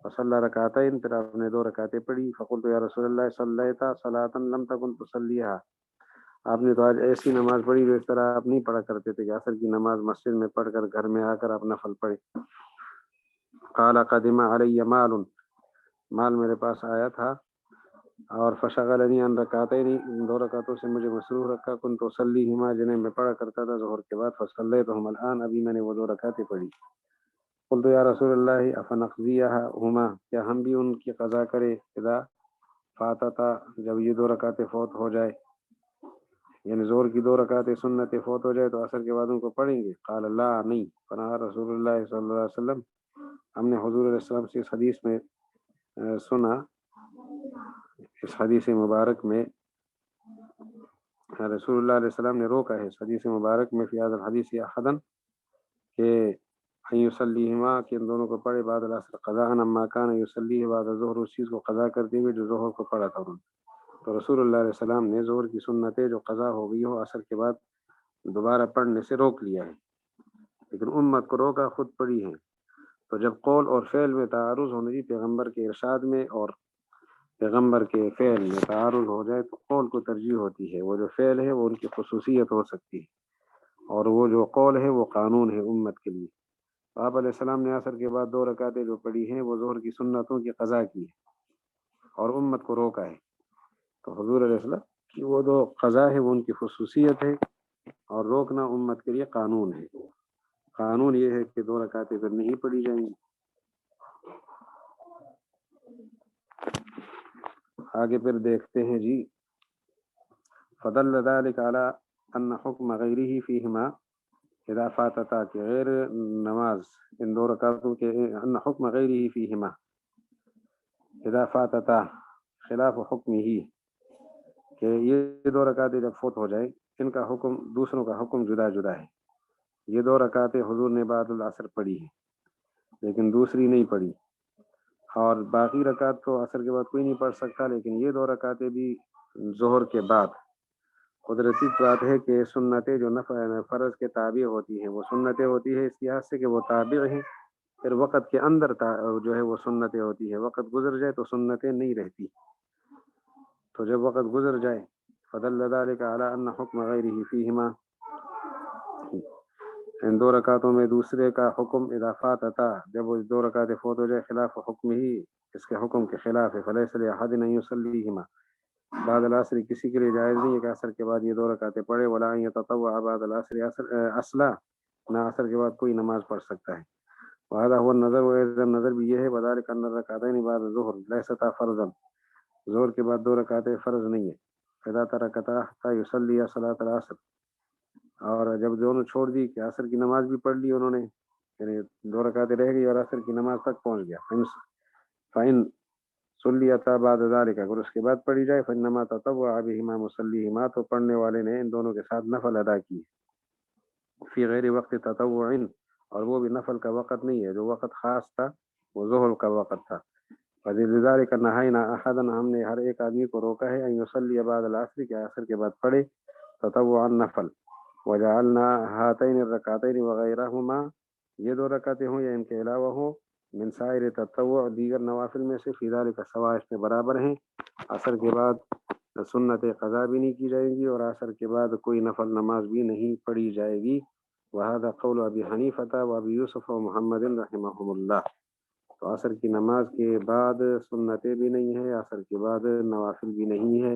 وصلى رکعتين، پھر آپ نے دو رکعتیں پڑھی، فقلت یا رسول اللہ صلیت صلاة لم تكن تصلیها، آپ نے تو آج ایسی نماز پڑھی جو اس طرح آپ نہیں پڑھا کرتے تھے کہ عصر کی نماز مسجد میں پڑھ کر گھر میں آ کر آپ نفل پڑھے۔ قال قدم علی مال میرے پاس آیا تھا، اور فشغلنی عن رکعتین، دو رکعتوں سے مجھے مصروف رکھا، كنت اصلیہما، جنہیں میں پڑھا کرتا تھا ظہر کے بعد، فصلیتہم الآن، ابھی میں نے وہ دو رکعتیں پڑھی۔ قلت یا رسول اللہ افنقضیہما، کیا ہم بھی ان کی قضا کرے، اذا فاتتا، جب یہ دو رکعتیں فوت ہو جائے، یعنی ظہر کی دو رکعتیں سنتیں فوت ہو جائے تو عصر کے بعد ان کو پڑھیں گے؟ قال لا، نہیں، فنہا رسول اللہ صلی اللہ علیہ وسلم، ہم نے حضور علیہ السلام سے اس حدیث میں سنا، اس حدیث مبارک میں رسول اللہ علیہ السلام نے روکا ہے اس حدیث مبارک میں فی هذا الحدیث احدن کہ ان یصلیہما کہ ان دونوں کو پڑھے بعد العصر قضاء اما کان یصلیہ بعد الظہر، اس چیز کو قضا کرتے ہوئے جو ظہر کو پڑھا تھا انہوں نے۔ تو رسول اللہ علیہ السلام نے ظہر کی سنتیں جو قضا ہو گئی ہو عصر کے بعد دوبارہ پڑھنے سے روک لیا ہے، لیکن امت کو روکا خود پڑھی ہے۔ تو جب قول اور فعل میں تعارض ہونے جی پیغمبر کے ارشاد میں اور پیغمبر کے فعل میں تعارض ہو جائے تو قول کو ترجیح ہوتی ہے، وہ جو فعل ہے وہ ان کی خصوصیت ہو سکتی ہے اور وہ جو قول ہے وہ قانون ہے امت کے لیے۔ آپ علیہ السلام نے عصر کے بعد 2 رکعتیں جو پڑھی ہیں وہ ظہر کی سنتوں کی قضا کی ہے اور امت کو روکا ہے۔ تو حضور علیہ السلام کی وہ جو قضا ہے وہ ان کی خصوصیت ہے اور روکنا امت کے لیے قانون ہے۔ قانون یہ ہے کہ 2 رکعتیں پھر نہیں پڑھی جائیں گی۔ آگے پھر دیکھتے ہیں جی فدل ذلك على ان حکم غیرہ فیہما اذا فاتتا کہ غیر نماز ان 2 رکعتوں کے ان حکم غیرہ فیہما اذا فاتتا خلاف حکمہ کہ یہ 2 رکعتیں جب فوت ہو جائے ان کا حکم دوسروں کا حکم جدا جدا ہے۔ یہ 2 رکعتیں حضور نے بعد العصر پڑھی ہیں لیکن دوسری نہیں پڑھی، اور باقی رکعت تو عصر کے بعد کوئی نہیں پڑھ سکتا، لیکن یہ 2 رکعتیں بھی ظہر کے بعد قدرتی بات ہے کہ سنتیں جو فرض کے تابع ہوتی ہیں وہ سنتیں ہوتی ہے اس لحاظ سے کہ وہ تابع ہیں، پھر وقت کے اندر جو ہے وہ سنتیں ہوتی ہے، وقت گزر جائے تو سنتیں نہیں رہتی۔ تو جب وقت گزر جائے فدل ذلك على ان حکم غیرہ فیہما ان 2 رکعتوں میں دوسرے کا حکم اذا فاتتا جب وہ 2 رکعتیں فوت ہو جائے خلاف حکم ہی اس کے حکم کے خلاف ہے فلیس لأحد ان یصلیہما بعد العصر کسی کے لیے جائز نہیں ہے کہ عصر کے بعد یہ 2 رکعتیں پڑھے، ولا ان یتطوع بعد العصر اصلا نہ عصر کے بعد کوئی نماز پڑھ سکتا ہے۔ وهذا هو النظر و نظر بھی یہ ہے وذلك ان الركعتين بعد الظهر ليستا فرضا ظہر کے بعد 2 رکعتیں فرض نہیں ہے۔ فاذا ترکتا حتى يصلي صلاة العصر اور جب دونوں چھوڑ دی کہ عصر کی نماز بھی پڑھ لی انہوں نے، یعنی 2 رکعتیں رہ گئی اور عصر کی نماز تک پہنچ گیا، فإن صلیتا بعد ذلك اگر اس کے بعد پڑھی جائے فإنما تطوع بهما مصلیہما تو پڑھنے والے نے ان دونوں کے ساتھ نفل ادا کی فی غیر وقت تطوع اور وہ بھی نفل کا وقت نہیں ہے، جو وقت خاص تھا وہ ظہر کا وقت تھا۔ فلذلك نہینا احدا ہم نے ہر ایک آدمی کو روکا ہے ان یصلی بعد العصر کہ عصر کے بعد پڑھے تطوعا نفل، وجعلنا هاتین الرکعتین وغیرہما یہ 2 رکعتیں ہوں یا ان کے علاوہ ہوں من سائر تطوع دیگر نوافل میں سے فی ذلک سواء اس میں برابر ہیں۔ عصر کے بعد سنت قضا بھی نہیں کی جائیں گی اور عصر کے بعد کوئی نفل نماز بھی نہیں پڑھی جائے گی۔ وهذا قول ابی حنیفہ و ابی یوسف و محمد رحمہم اللہ۔ تو عصر کی نماز کے بعد سنتیں بھی نہیں ہے، عصر کے بعد نوافل بھی نہیں ہے،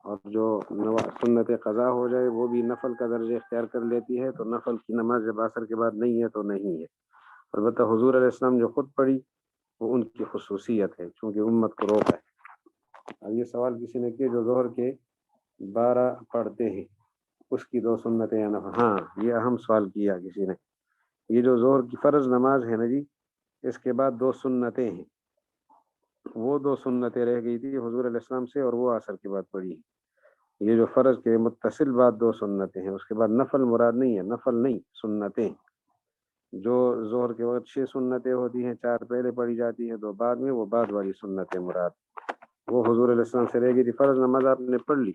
اور جو سنت قضا ہو جائے وہ بھی نفل کا درجہ اختیار کر لیتی ہے، تو نفل کی نماز جب عصر کے بعد نہیں ہے تو نہیں ہے۔ البتہ حضور علیہ السلام جو خود پڑھی وہ ان کی خصوصیت ہے چونکہ امت کو روکا ہے۔ اب یہ سوال کسی نے کیا جو ظہر کے 12 پڑھتے ہیں اس کی 2 سنتیں یا نفل، ہاں یہ اہم سوال کیا کسی نے۔ یہ جو ظہر کی فرض نماز ہے نا جی اس کے بعد 2 سنتیں ہیں، وہ 2 سنتیں رہ گئی تھی حضور علیہ السلام سے اور وہ عصر کے بعد پڑھی۔ یہ جو فرض کے متصل بعد 2 سنتیں ہیں اس کے بعد نفل مراد نہیں ہے، نفل نہیں سنتیں، جو ظہر کے وقت 6 سنتیں ہوتی ہیں، 4 پہلے پڑھی جاتی ہیں 2 بعد میں، وہ بعد والی سنتیں مراد وہ حضور علیہ السلام سے رہ گئی تھی۔ فرض نماز آپ نے پڑھ لی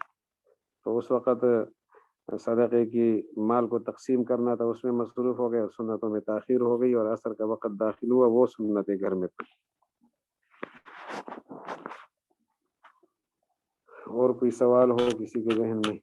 تو اس وقت صدقے کی مال کو تقسیم کرنا تھا، اس میں مصروف ہو گئے، سنتوں میں تاخیر ہو گئی اور عصر کا وقت داخل ہوا، وہ سنتیں گھر میں پڑھی۔ اور کوئی سوال ہو کسی کے ذہن میں؟